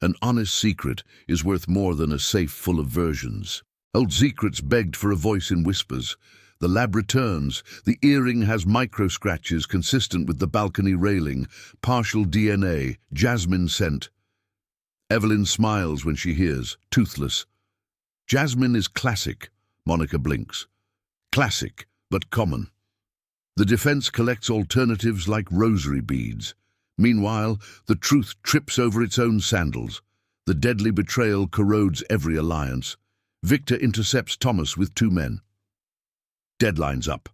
S1: An honest secret is worth more than a safe full of versions. Old secrets begged for a voice in whispers. The lab returns. The earring has micro-scratches consistent with the balcony railing, partial DNA, jasmine scent. Evelyn smiles when she hears, toothless. Jasmine is classic, Monica blinks. Classic, but common. The defense collects alternatives like rosary beads. Meanwhile, the truth trips over its own sandals. The deadly betrayal corrodes every alliance. Victor intercepts Thomas with 2 men. Deadline's up.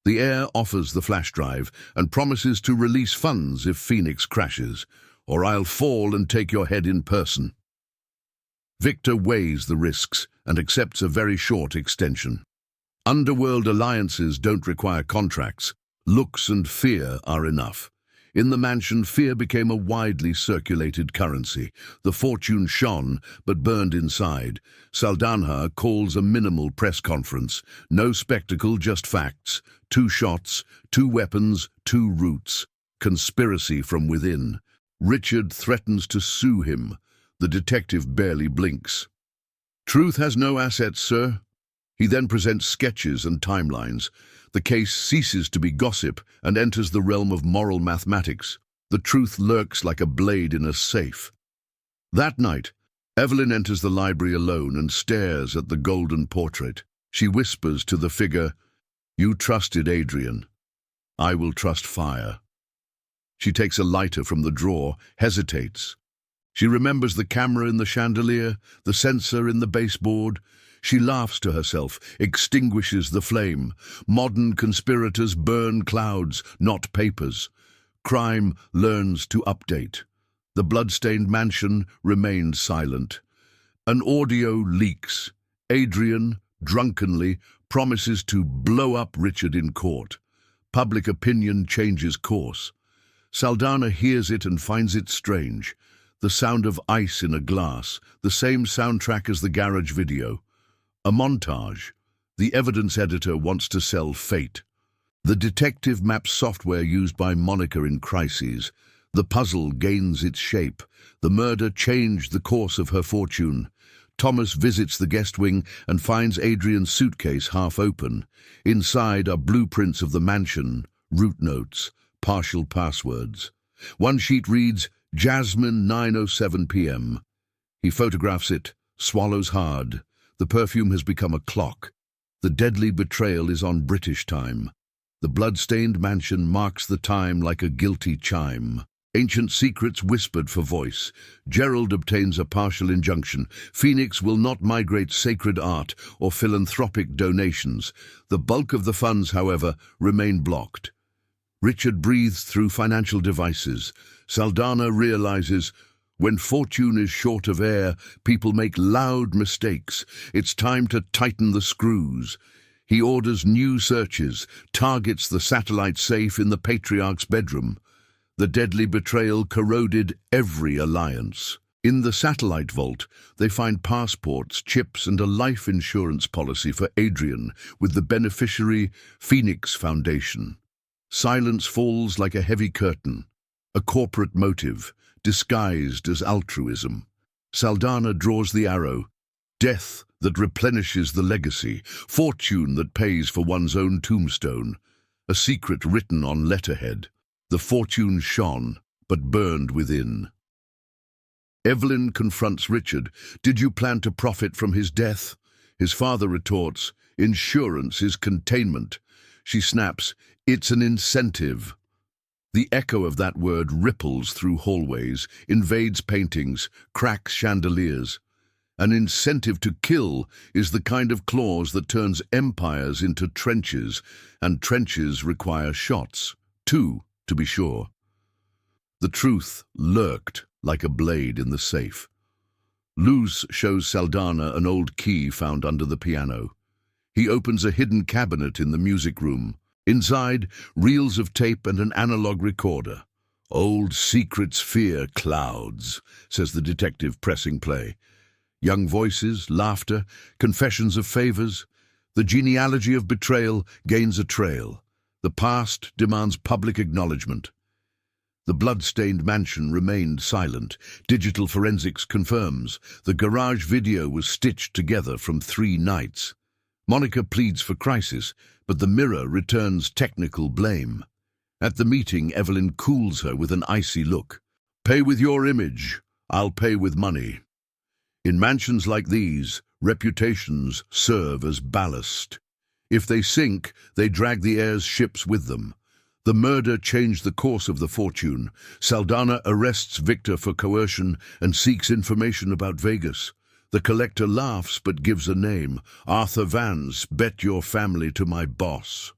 S1: The heir offers the flash drive and promises to release funds if Phoenix crashes, or I'll fall and take your head in person. Victor weighs the risks and accepts a very short extension. Underworld alliances don't require contracts. Looks and fear are enough. In the mansion, fear became a widely circulated currency. The fortune shone, but burned inside. Saldanha calls a minimal press conference. No spectacle, just facts. 2 shots, 2 weapons, 2 routes. Conspiracy from within. Richard threatens to sue him. The detective barely blinks. Truth has no assets, sir. He then presents sketches and timelines. The case ceases to be gossip and enters the realm of moral mathematics. The truth lurks like a blade in a safe. That night, Evelyn enters the library alone and stares at the golden portrait. She whispers to the figure, "You trusted Adrian. I will trust fire." She takes a lighter from the drawer, hesitates. She remembers the camera in the chandelier, the sensor in the baseboard. She laughs to herself, extinguishes the flame. Modern conspirators burn clouds, not papers. Crime learns to update. The blood-stained mansion remains silent. An audio leaks. Adrian, drunkenly, promises to blow up Richard in court. Public opinion changes course. Saldanha hears it and finds it strange. The sound of ice in a glass, the same soundtrack as the garage video. A montage. The evidence editor wants to sell fate. The detective maps software used by Monica in crises. The puzzle gains its shape. The murder changed the course of her fortune. Thomas visits the guest wing and finds Adrian's suitcase half open. Inside are blueprints of the mansion, route notes, partial passwords. One sheet reads, Jasmine 9:07 p.m. He photographs it, swallows hard. The perfume has become a clock. The deadly betrayal is on British time. The blood-stained mansion marks the time like a guilty chime. Ancient secrets whispered for voice. Gerald obtains a partial injunction. Phoenix will not migrate sacred art or philanthropic donations. The bulk of the funds, however, remain blocked. Richard breathes through financial devices. Saldana realizes, when fortune is short of air, people make loud mistakes. It's time to tighten the screws. He orders new searches, targets the satellite safe in the Patriarch's bedroom. The deadly betrayal corroded every alliance. In the satellite vault, they find passports, chips, and a life insurance policy for Adrian, with the beneficiary Phoenix Foundation. Silence falls like a heavy curtain, a corporate motive, disguised as altruism. Saldana draws the arrow. Death that replenishes the legacy, fortune that pays for one's own tombstone. A secret written on letterhead. The fortune shone, but burned within. Evelyn confronts Richard. Did you plan to profit from his death? His father retorts, insurance is containment. She snaps, it's an incentive. The echo of that word ripples through hallways, invades paintings, cracks chandeliers. An incentive to kill is the kind of clause that turns empires into trenches, and trenches require shots, too, to be sure. The truth lurked like a blade in the safe. Luz shows Saldana an old key found under the piano. He opens a hidden cabinet in the music room. Inside, reels of tape and an analog recorder. Old secrets fear clouds, says the detective, pressing play. Young voices, laughter, confessions of favors. The genealogy of betrayal gains a trail. The past demands public acknowledgement. The blood-stained mansion remained silent. Digital forensics confirms the garage video was stitched together from 3 nights. Monica pleads for crisis, but the mirror returns technical blame. At the meeting, Evelyn cools her with an icy look. Pay with your image, I'll pay with money. In mansions like these, reputations serve as ballast. If they sink, they drag the heir's ships with them. The murder changed the course of the fortune. Saldana arrests Victor for coercion and seeks information about Vegas. The collector laughs but gives a name. Arthur Vance, bet your family to my boss.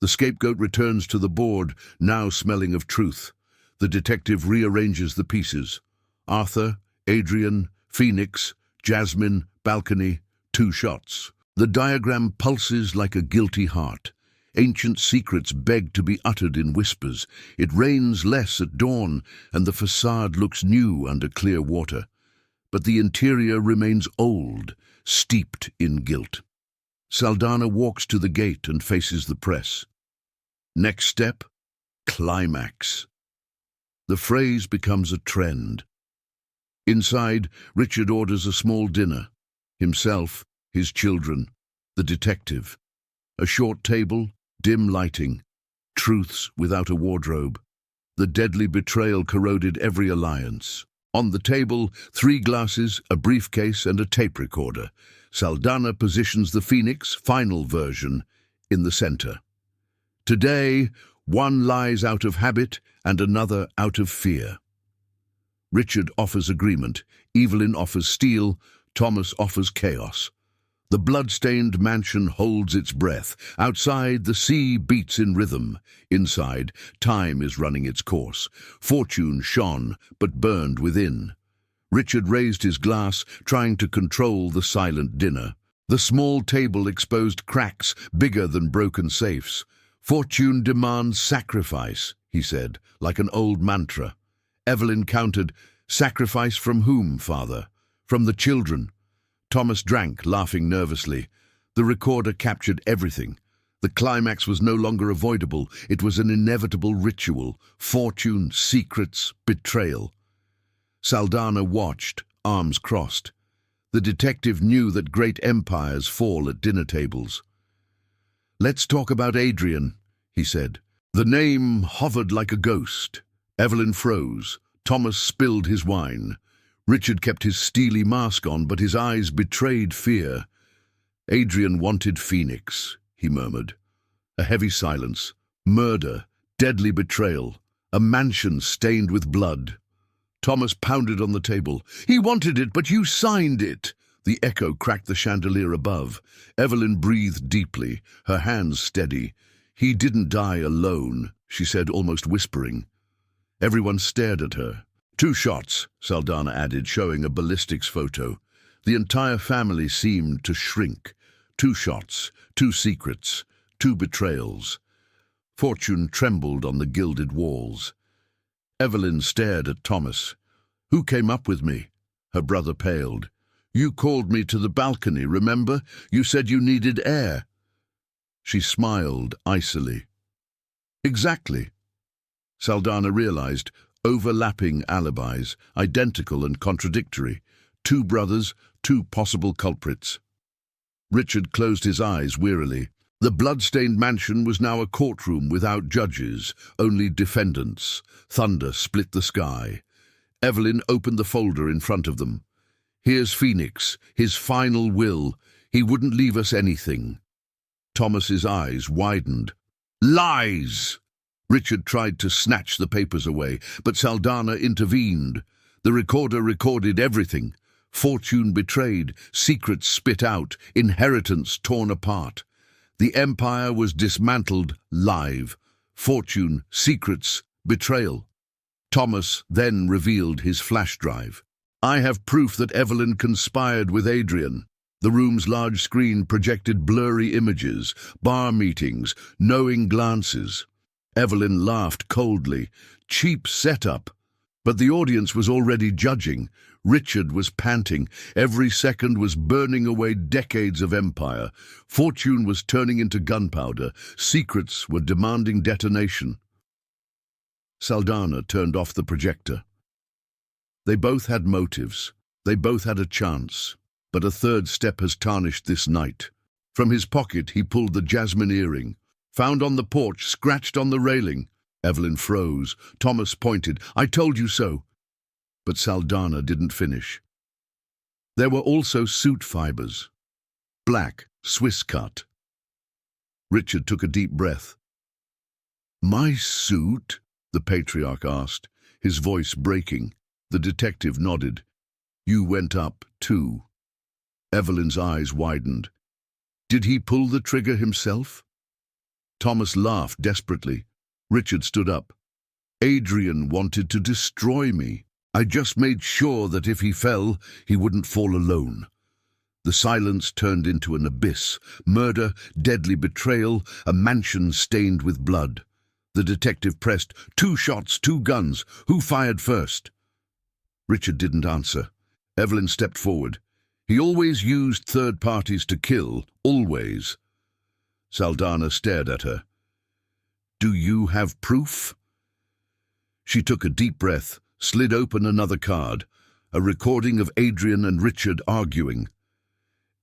S1: The scapegoat returns to the board, now smelling of truth. The detective rearranges the pieces. Arthur, Adrian, Phoenix, Jasmine, balcony, 2 shots. The diagram pulses like a guilty heart. Ancient secrets beg to be uttered in whispers. It rains less at dawn, and the facade looks new under clear water. But the interior remains old, steeped in guilt. Saldana walks to the gate and faces the press. Next step, climax. The phrase becomes a trend. Inside, Richard orders a small dinner. Himself, his children, the detective. A short table, dim lighting, truths without a wardrobe. The deadly betrayal corroded every alliance. On the table, 3 glasses, a briefcase, and a tape recorder. Saldana positions the Phoenix final version in the center. Today, one lies out of habit and another out of fear. Richard offers agreement, Evelyn offers steel, Thomas offers chaos. The blood-stained mansion holds its breath. Outside, the sea beats in rhythm. Inside, time is running its course. Fortune shone, but burned within. Richard raised his glass, trying to control the silent dinner. The small table exposed cracks bigger than broken safes. Fortune demands sacrifice, he said, like an old mantra. Evelyn countered, sacrifice from whom, father? From the children. Thomas drank, laughing nervously. The recorder captured everything. The climax was no longer avoidable. It was an inevitable ritual. Fortune, secrets, betrayal. Saldana watched, arms crossed. The detective knew that great empires fall at dinner tables. "Let's talk about Adrian," he said. The name hovered like a ghost. Evelyn froze. Thomas spilled his wine. Richard kept his steely mask on, but his eyes betrayed fear. "Adrian wanted Phoenix," he murmured. A heavy silence. Murder, deadly betrayal, a mansion stained with blood. Thomas pounded on the table. "He wanted it, but you signed it." The echo cracked the chandelier above. Evelyn breathed deeply, her hands steady. "He didn't die alone," she said, almost whispering. Everyone stared at her. "2 shots," Saldana added, showing a ballistics photo. The entire family seemed to shrink. 2 shots, 2 secrets, 2 betrayals. Fortune trembled on the gilded walls. Evelyn stared at Thomas. "Who came up with me?" Her brother paled. "You called me to the balcony, remember? You said you needed air." She smiled icily. "Exactly." Saldana realized, overlapping alibis, identical and contradictory. 2 brothers, 2 possible culprits. Richard closed his eyes wearily. The blood-stained mansion was now a courtroom without judges, only defendants. Thunder split the sky. Evelyn opened the folder in front of them. "Here's Phoenix, his final will. He wouldn't leave us anything." Thomas's eyes widened. "Lies!" Richard tried to snatch the papers away, but Saldana intervened. The recorder recorded everything. Fortune betrayed, secrets spit out, inheritance torn apart. The empire was dismantled live. Fortune, secrets, betrayal. Thomas then revealed his flash drive. "I have proof that Evelyn conspired with Adrian." The room's large screen projected blurry images, bar meetings, knowing glances. Evelyn laughed coldly. Cheap setup. But the audience was already judging. Richard was panting. Every second was burning away decades of empire. Fortune was turning into gunpowder. Secrets were demanding detonation. Saldana turned off the projector. They both had motives. They both had a chance. But a third step has tarnished this night. From his pocket he pulled the jasmine earring. "Found on the porch, scratched on the railing." Evelyn froze. Thomas pointed. "I told you so." But Saldana didn't finish. There were also suit fibers. Black, Swiss cut. Richard took a deep breath. "My suit?" the patriarch asked, his voice breaking. The detective nodded. "You went up, too." Evelyn's eyes widened. "Did he pull the trigger himself?" Thomas laughed desperately. Richard stood up. "Adrian wanted to destroy me. I just made sure that if he fell, he wouldn't fall alone." The silence turned into an abyss. Murder, deadly betrayal, a mansion stained with blood. The detective pressed. 2 shots, 2 guns. Who fired first?" Richard didn't answer. Evelyn stepped forward. "He always used third parties to kill, always." Saldana stared at her. "Do you have proof?" She took a deep breath, slid open another card, a recording of Adrian and Richard arguing.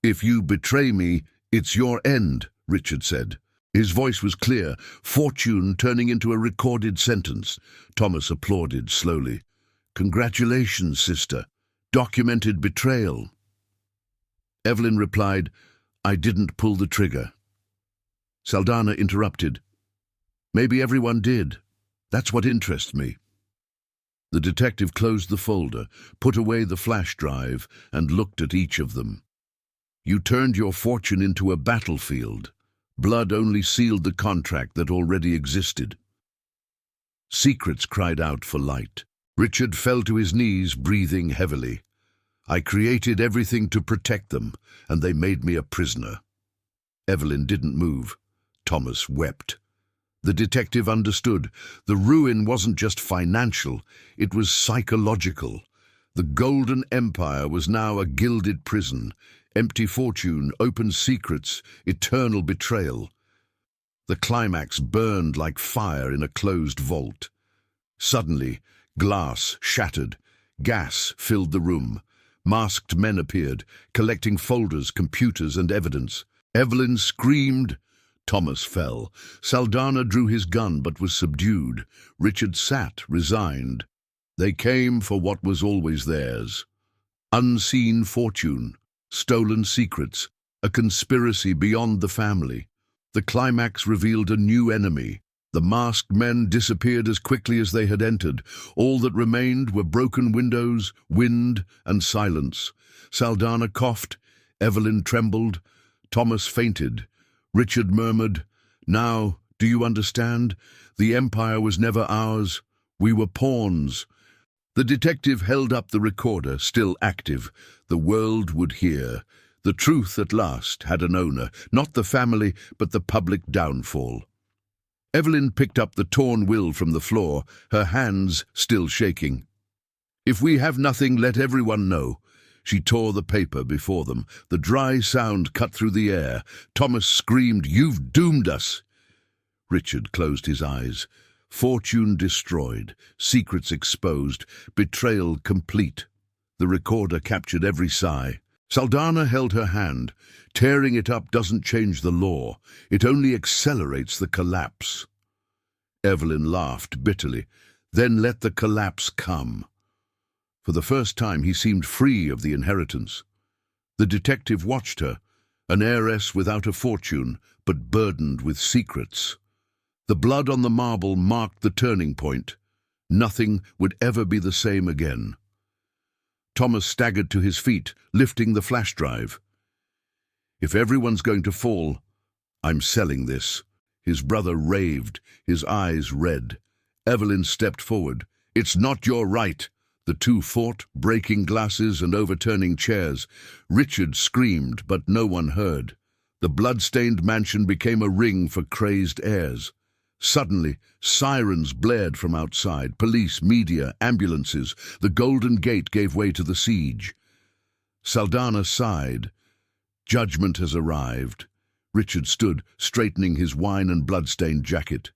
S1: "If you betray me, it's your end," Richard said. His voice was clear, fortune turning into a recorded sentence. Thomas applauded slowly. "Congratulations, sister. Documented betrayal." Evelyn replied, "I didn't pull the trigger." Saldana interrupted. "Maybe everyone did. That's what interests me." The detective closed the folder, put away the flash drive, and looked at each of them. "You turned your fortune into a battlefield. Blood only sealed the contract that already existed." Secrets cried out for light. Richard fell to his knees, breathing heavily. "I created everything to protect them, and they made me a prisoner." Evelyn didn't move. Thomas wept. The detective understood. The ruin wasn't just financial, it was psychological. The Golden Empire was now a gilded prison. Empty fortune, open secrets, eternal betrayal. The climax burned like fire in a closed vault. Suddenly, glass shattered. Gas filled the room. Masked men appeared, collecting folders, computers, and evidence. Evelyn screamed. Thomas fell. Saldanha drew his gun but was subdued. Richard sat, resigned. They came for what was always theirs. Unseen fortune, stolen secrets, a conspiracy beyond the family. The climax revealed a new enemy. The masked men disappeared as quickly as they had entered. All that remained were broken windows, wind, and silence. Saldanha coughed. Evelyn trembled. Thomas fainted. Richard murmured, "Now, do you understand? The empire was never ours. We were pawns." The detective held up the recorder, still active. The world would hear. The truth at last had an owner, not the family, but the public downfall. Evelyn picked up the torn will from the floor, her hands still shaking. "If we have nothing, let everyone know." She tore the paper before them. The dry sound cut through the air. Thomas screamed, "You've doomed us!" Richard closed his eyes. Fortune destroyed, secrets exposed, betrayal complete. The recorder captured every sigh. Saldanha held her hand. Tearing it up doesn't change the law. It only accelerates the collapse. Evelyn laughed bitterly. Then let the collapse come. For the first time he seemed free of the inheritance. The detective watched her, an heiress without a fortune, but burdened with secrets. The blood on the marble marked the turning point. Nothing would ever be the same again. Thomas staggered to his feet, lifting the flash drive. "If everyone's going to fall, I'm selling this." His brother raved, his eyes red. Evelyn stepped forward. "It's not your right." The two fought, breaking glasses and overturning chairs. Richard screamed, but no one heard. The blood-stained mansion became a ring for crazed heirs. Suddenly, sirens blared from outside. Police, media, ambulances. The Golden Gate gave way to the siege. Saldanha sighed. Judgment has arrived. Richard stood, straightening his wine and blood-stained jacket.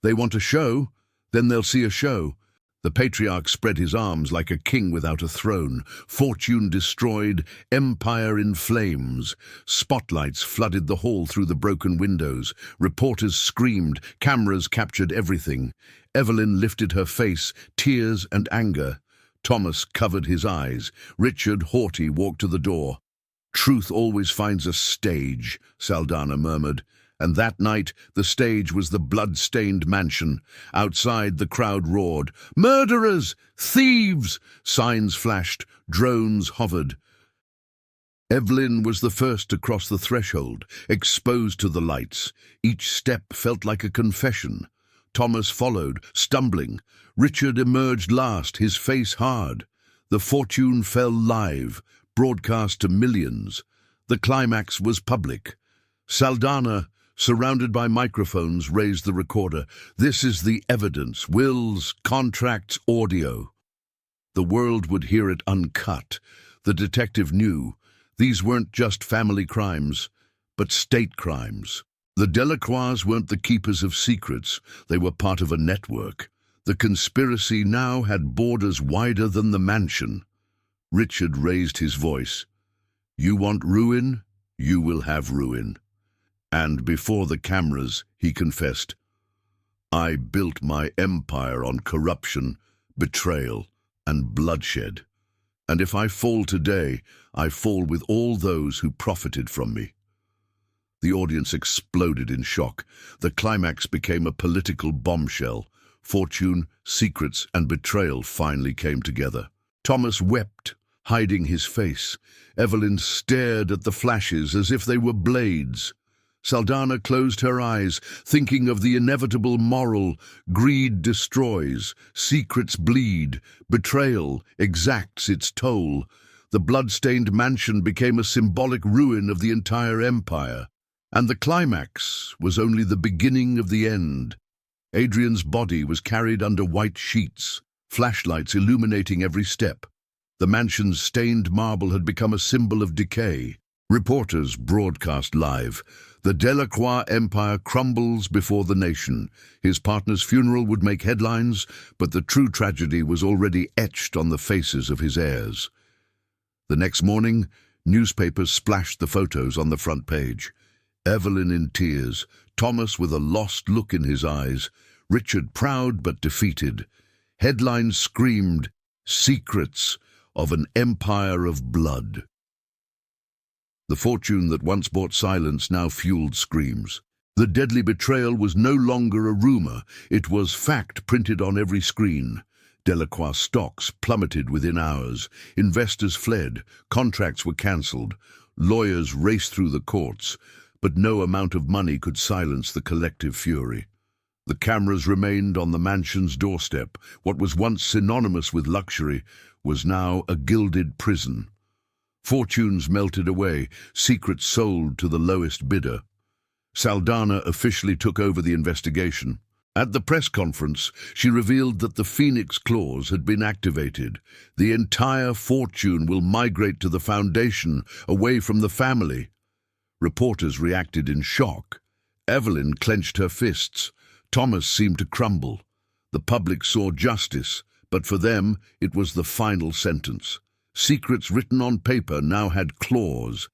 S1: "They want a show? Then they'll see a show." The patriarch spread his arms like a king without a throne. Fortune destroyed, empire in flames. Spotlights flooded the hall through the broken windows. Reporters screamed, cameras captured everything. Evelyn lifted her face, tears and anger. Thomas covered his eyes. Richard, haughty, walked to the door. "Truth always finds a stage," Saldanha murmured. And that night, the stage was the blood-stained mansion. Outside, the crowd roared, "Murderers! Thieves!" Signs flashed, drones hovered. Evelyn was the first to cross the threshold, exposed to the lights. Each step felt like a confession. Thomas followed, stumbling. Richard emerged last, his face hard. The fortune fell live, broadcast to millions. The climax was public. Saldanha, surrounded by microphones, raised the recorder. "This is the evidence, wills, contracts, audio." The world would hear it uncut. The detective knew these weren't just family crimes, but state crimes. The Delacroix weren't the keepers of secrets. They were part of a network. The conspiracy now had borders wider than the mansion. Richard raised his voice. "You want ruin? You will have ruin." And before the cameras, he confessed, "I built my empire on corruption, betrayal, and bloodshed. And if I fall today, I fall with all those who profited from me." The audience exploded in shock. The climax became a political bombshell. Fortune, secrets, and betrayal finally came together. Thomas wept, hiding his face. Evelyn stared at the flashes as if they were blades. Saldanha closed her eyes, thinking of the inevitable moral. Greed destroys, secrets bleed, betrayal exacts its toll. The blood-stained mansion became a symbolic ruin of the entire empire. And the climax was only the beginning of the end. Adrian's body was carried under white sheets, flashlights illuminating every step. The mansion's stained marble had become a symbol of decay. Reporters broadcast live. The Delacroix empire crumbles before the nation. His partner's funeral would make headlines, but the true tragedy was already etched on the faces of his heirs. The next morning, newspapers splashed the photos on the front page. Evelyn in tears, Thomas with a lost look in his eyes, Richard proud but defeated. Headlines screamed, "Secrets of an Empire of Blood." The fortune that once bought silence now fueled screams. The deadly betrayal was no longer a rumor, it was fact printed on every screen. Delacroix stocks plummeted within hours, investors fled, contracts were cancelled, lawyers raced through the courts, but no amount of money could silence the collective fury. The cameras remained on the mansion's doorstep. What was once synonymous with luxury was now a gilded prison. Fortunes melted away, secrets sold to the lowest bidder. Saldanha officially took over the investigation. At the press conference, she revealed that the Phoenix Clause had been activated. The entire fortune will migrate to the foundation, away from the family. Reporters reacted in shock. Evelyn clenched her fists. Thomas seemed to crumble. The public saw justice, but for them it was the final sentence. Secrets written on paper now had claws.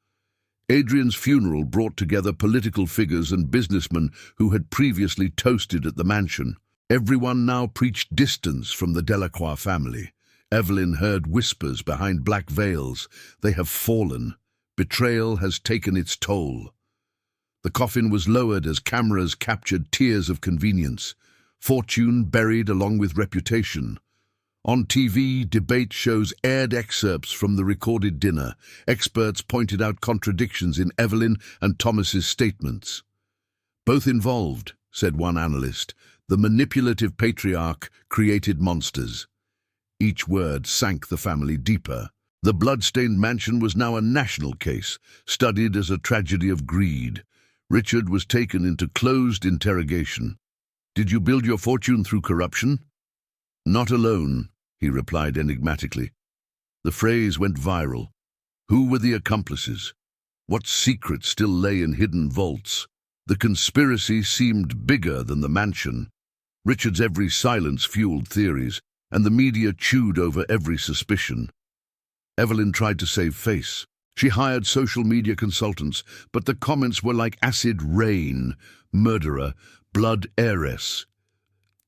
S1: Adrian's funeral brought together political figures and businessmen who had previously toasted at the mansion. Everyone now preached distance from the Delacroix family. Evelyn heard whispers behind black veils. They have fallen. Betrayal has taken its toll. The coffin was lowered as cameras captured tears of convenience. Fortune buried along with reputation. On TV, debate shows aired excerpts from the recorded dinner. Experts pointed out contradictions in Evelyn and Thomas's statements. "Both involved," said one analyst. "The manipulative patriarch created monsters." Each word sank the family deeper. The blood-stained mansion was now a national case, studied as a tragedy of greed. Richard was taken into closed interrogation. "Did you build your fortune through corruption?" "Not alone," he replied enigmatically. The phrase went viral. Who were the accomplices? What secrets still lay in hidden vaults? The conspiracy seemed bigger than the mansion. Richard's every silence fueled theories, and the media chewed over every suspicion. Evelyn tried to save face. She hired social media consultants, but the comments were like acid rain. Murderer, blood heiress.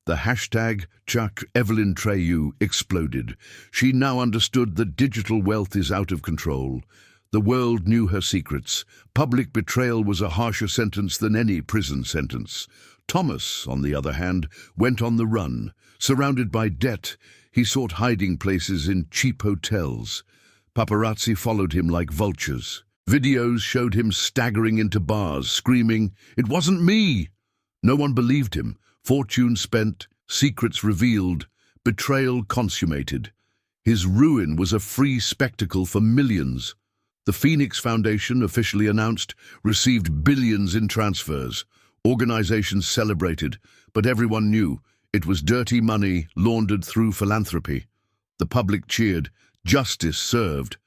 S1: The hashtag Chuck Evelyn Treyu exploded. She now understood that digital wealth is out of control. The world knew her secrets. Public betrayal was a harsher sentence than any prison sentence. Thomas, on the other hand, went on the run. Surrounded by debt, he sought hiding places in cheap hotels. Paparazzi followed him like vultures. Videos showed him staggering into bars, screaming, "It wasn't me!" No one believed him. Fortune spent, secrets revealed, betrayal consummated. His ruin was a free spectacle for millions. The Phoenix Foundation, officially announced, received billions in transfers. Organizations celebrated, but everyone knew it was dirty money laundered through philanthropy. The public cheered, justice served.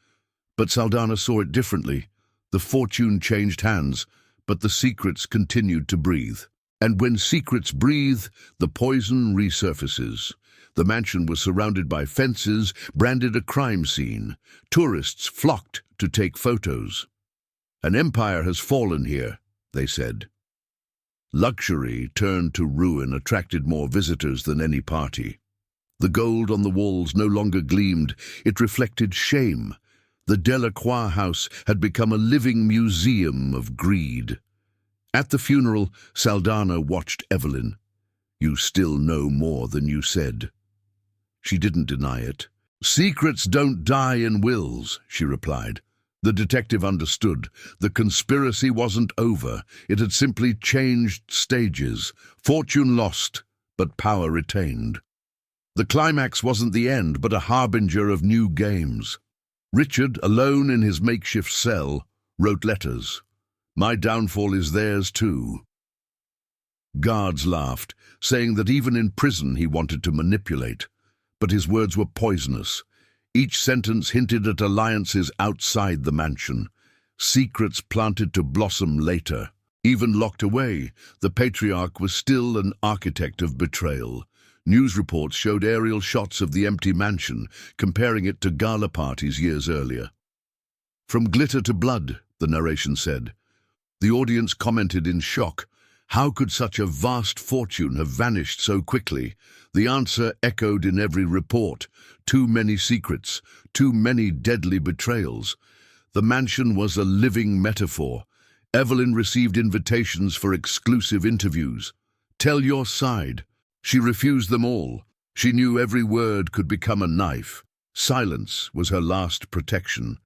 S1: But Saldanha saw it differently. The fortune changed hands, but the secrets continued to breathe. And when secrets breathe, the poison resurfaces. The mansion was surrounded by fences, branded a crime scene. Tourists flocked to take photos. "An empire has fallen here," they said. Luxury turned to ruin attracted more visitors than any party. The gold on the walls no longer gleamed, it reflected shame. The Delacroix house had become a living museum of greed. At the funeral, Saldanha watched Evelyn. "You still know more than you said." She didn't deny it. "Secrets don't die in wills," she replied. The detective understood. The conspiracy wasn't over. It had simply changed stages. Fortune lost, but power retained. The climax wasn't the end, but a harbinger of new games. Richard, alone in his makeshift cell, wrote letters. "My downfall is theirs too." Guards laughed, saying that even in prison he wanted to manipulate. But his words were poisonous. Each sentence hinted at alliances outside the mansion. Secrets planted to blossom later. Even locked away, the patriarch was still an architect of betrayal. News reports showed aerial shots of the empty mansion, comparing it to gala parties years earlier. From glitter to blood, the narration said. The audience commented in shock. How could such a vast fortune have vanished so quickly? The answer echoed in every report. Too many secrets, too many deadly betrayals. The mansion was a living metaphor. Evelyn received invitations for exclusive interviews. Tell your side. She refused them all. She knew every word could become a knife. Silence was her last protection.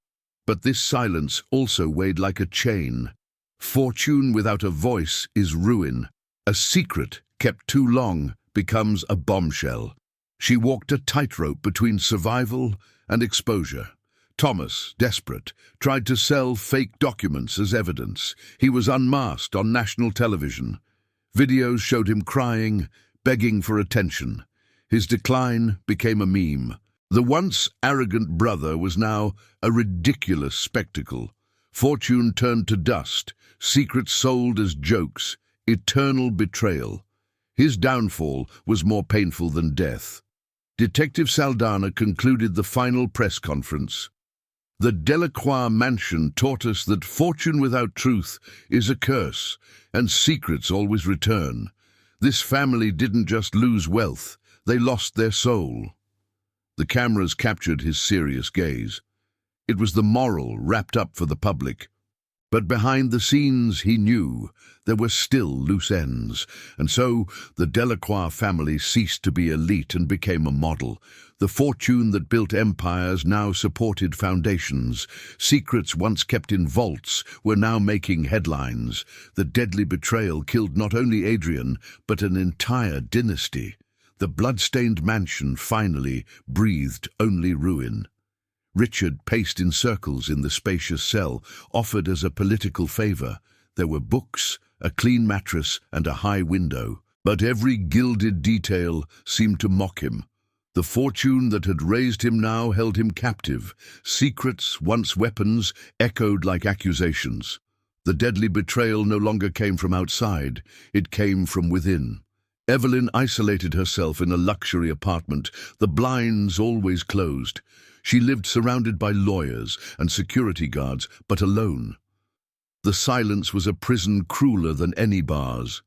S1: But this silence also weighed like a chain. Fortune without a voice is ruin. A secret kept too long becomes a bombshell. She walked a tightrope between survival and exposure. Thomas, desperate, tried to sell fake documents as evidence. He was unmasked on national television. Videos showed him crying, begging for attention. His decline became a meme. The once arrogant brother was now a ridiculous spectacle. Fortune turned to dust, secrets sold as jokes, eternal betrayal. His downfall was more painful than death. Detective Saldanha concluded the final press conference. The Delacroix mansion taught us that fortune without truth is a curse, and secrets always return. This family didn't just lose wealth, they lost their soul. The cameras captured his serious gaze. It was the moral wrapped up for the public. But behind the scenes, he knew, there were still loose ends, and so the Delacroix family ceased to be elite and became a model. The fortune that built empires now supported foundations. Secrets once kept in vaults were now making headlines. The deadly betrayal killed not only Adrian, but an entire dynasty. The blood-stained mansion finally breathed only ruin. Richard paced in circles in the spacious cell, offered as a political favor. There were books, a clean mattress, and a high window. But every gilded detail seemed to mock him. The fortune that had raised him now held him captive. Secrets, once weapons, echoed like accusations. The deadly betrayal no longer came from outside, it came from within. Evelyn isolated herself in a luxury apartment, the blinds always closed. She lived surrounded by lawyers and security guards, but alone. The silence was a prison crueler than any bars.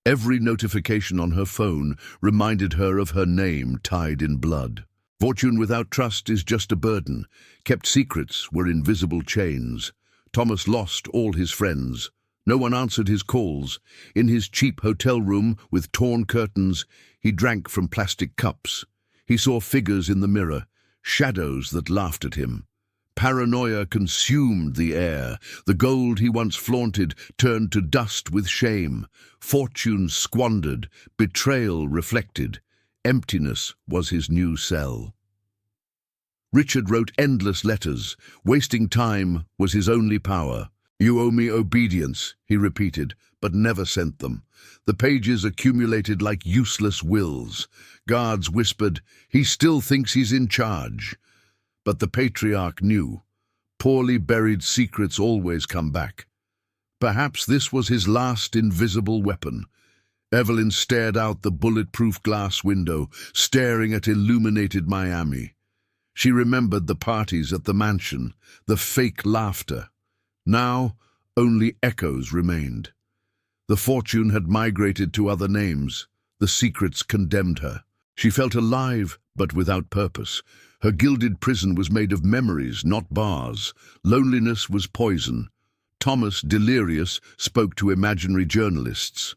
S1: Every notification on her phone reminded her of her name tied in blood. Fortune without trust is just a burden. Kept secrets were invisible chains. Thomas lost all his friends. No one answered his calls. In his cheap hotel room with torn curtains, he drank from plastic cups. He saw figures in the mirror, shadows that laughed at him. Paranoia consumed the air. The gold he once flaunted turned to dust with shame. Fortune squandered, betrayal reflected. Emptiness was his new cell. Richard wrote endless letters. Wasting time was his only power. "You owe me obedience," he repeated, but never sent them. The pages accumulated like useless wills. Guards whispered, "He still thinks he's in charge." But the patriarch knew. Poorly buried secrets always come back. Perhaps this was his last invisible weapon. Evelyn stared out the bulletproof glass window, staring at illuminated Miami. She remembered the parties at the mansion, the fake laughter. Now, only echoes remained. The fortune had migrated to other names. The secrets condemned her. She felt alive, but without purpose. Her gilded prison was made of memories, not bars. Loneliness was poison. Thomas, delirious, spoke to imaginary journalists.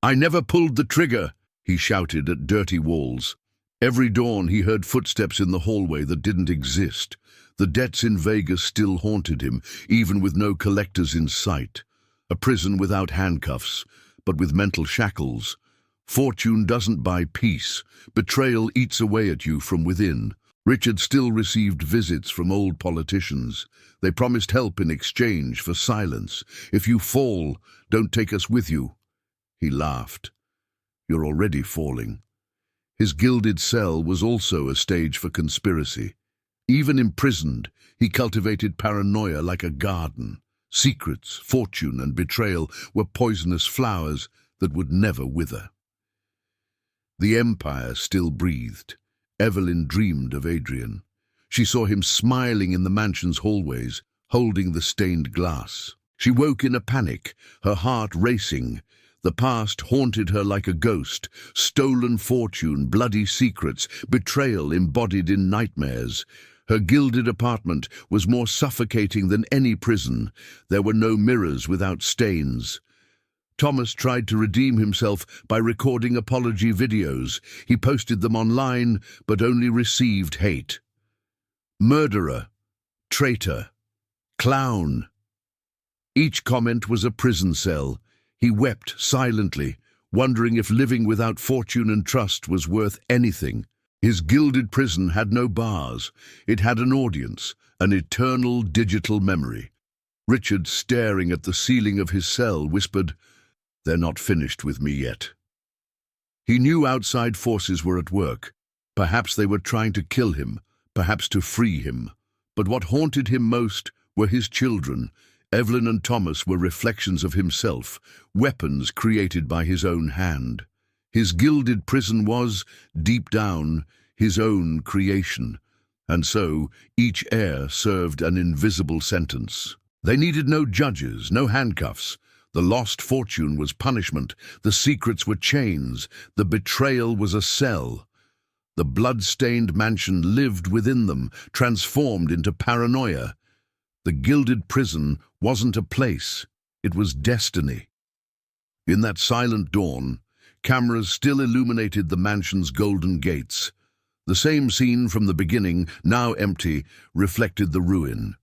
S1: "I never pulled the trigger," he shouted at dirty walls. Every dawn he heard footsteps in the hallway that didn't exist. The debts in Vegas still haunted him, even with no collectors in sight. A prison without handcuffs, but with mental shackles. Fortune doesn't buy peace. Betrayal eats away at you from within. Richard still received visits from old politicians. They promised help in exchange for silence. "If you fall, don't take us with you." He laughed. "You're already falling." His gilded cell was also a stage for conspiracy. Even imprisoned, he cultivated paranoia like a garden. Secrets, fortune, and betrayal were poisonous flowers that would never wither. The empire still breathed. Evelyn dreamed of Adrian. She saw him smiling in the mansion's hallways, holding the stained glass. She woke in a panic, her heart racing. The past haunted her like a ghost, stolen fortune, bloody secrets, betrayal embodied in nightmares. Her gilded apartment was more suffocating than any prison. There were no mirrors without stains. Thomas tried to redeem himself by recording apology videos. He posted them online, but only received hate. Murderer, traitor, clown. Each comment was a prison cell. He wept silently, wondering if living without fortune and trust was worth anything. His gilded prison had no bars. It had an audience, an eternal digital memory. Richard, staring at the ceiling of his cell, whispered, "They're not finished with me yet." He knew outside forces were at work. Perhaps they were trying to kill him, perhaps to free him. But what haunted him most were his children. Evelyn and Thomas were reflections of himself, weapons created by his own hand. His gilded prison was, deep down, his own creation, and so each heir served an invisible sentence. They needed no judges, no handcuffs. The lost fortune was punishment, the secrets were chains, the betrayal was a cell. The blood-stained mansion lived within them, transformed into paranoia. The gilded prison wasn't a place, it was destiny. In that silent dawn, cameras still illuminated the mansion's golden gates. The same scene from the beginning, now empty, reflected the ruin.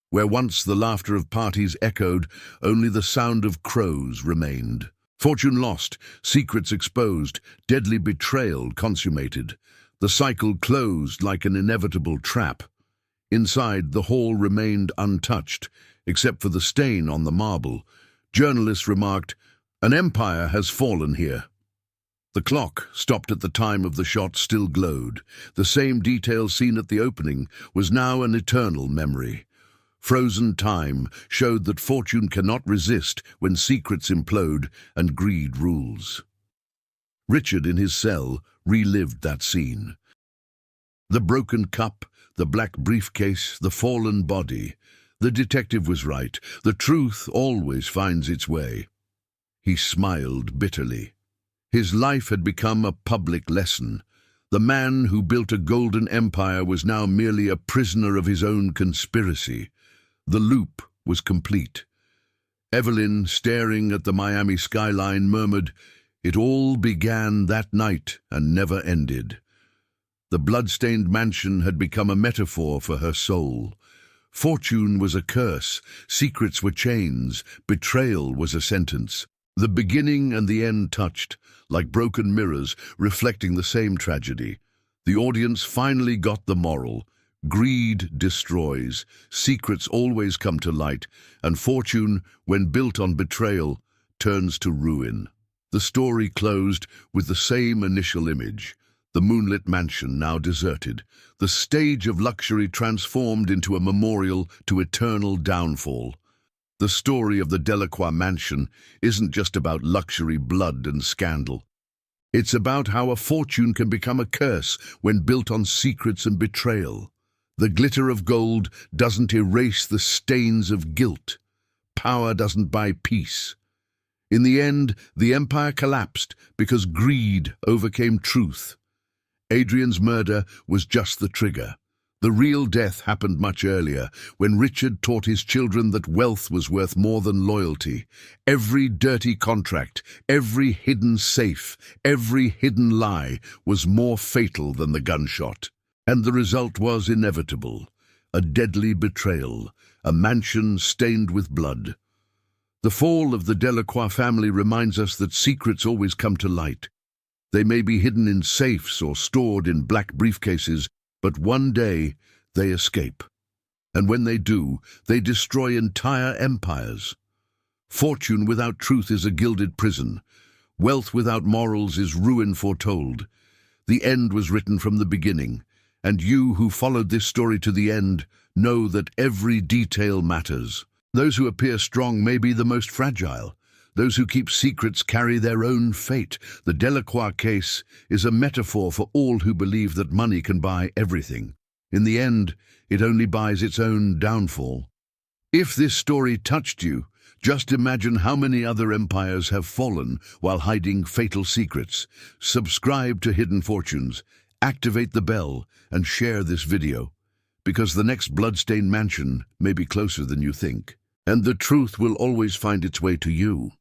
S1: Where once the laughter of parties echoed, only the sound of crows remained. Fortune lost, secrets exposed, deadly betrayal consummated. The cycle closed like an inevitable trap. Inside, the hall remained untouched, except for the stain on the marble. Journalists remarked, "An empire has fallen here." The clock, stopped at the time of the shot, still glowed. The same detail seen at the opening was now an eternal memory. Frozen time showed that fortune cannot resist when secrets implode and greed rules. Richard, in his cell, relived that scene. The broken cup, the black briefcase, the fallen body. The detective was right. The truth always finds its way. He smiled bitterly. His life had become a public lesson. The man who built a golden empire was now merely a prisoner of his own conspiracy. The loop was complete. Evelyn, staring at the Miami skyline, murmured, "It all began that night and never ended." The blood-stained mansion had become a metaphor for her soul. Fortune was a curse, secrets were chains, betrayal was a sentence. The beginning and the end touched, like broken mirrors, reflecting the same tragedy. The audience finally got the moral. Greed destroys, secrets always come to light, and fortune, when built on betrayal, turns to ruin. The story closed with the same initial image. The moonlit mansion now deserted, the stage of luxury transformed into a memorial to eternal downfall. The story of the Delacroix mansion isn't just about luxury, blood, and scandal. It's about how a fortune can become a curse when built on secrets and betrayal. The glitter of gold doesn't erase the stains of guilt. Power doesn't buy peace. In the end, the empire collapsed because greed overcame truth. Adrian's murder was just the trigger. The real death happened much earlier, when Richard taught his children that wealth was worth more than loyalty. Every dirty contract, every hidden safe, every hidden lie was more fatal than the gunshot. And the result was inevitable. A deadly betrayal, a mansion stained with blood. The fall of the Delacroix family reminds us that secrets always come to light. They may be hidden in safes or stored in black briefcases, but one day they escape. And when they do, they destroy entire empires. Fortune without truth is a gilded prison. Wealth without morals is ruin foretold. The end was written from the beginning, and you who followed this story to the end know that every detail matters. Those who appear strong may be the most fragile. Those who keep secrets carry their own fate. The Delacroix case is a metaphor for all who believe that money can buy everything. In the end, it only buys its own downfall. If this story touched you, just imagine how many other empires have fallen while hiding fatal secrets. Subscribe to Hidden Fortunes, activate the bell, and share this video, because the next Bloodstained Mansion may be closer than you think, and the truth will always find its way to you.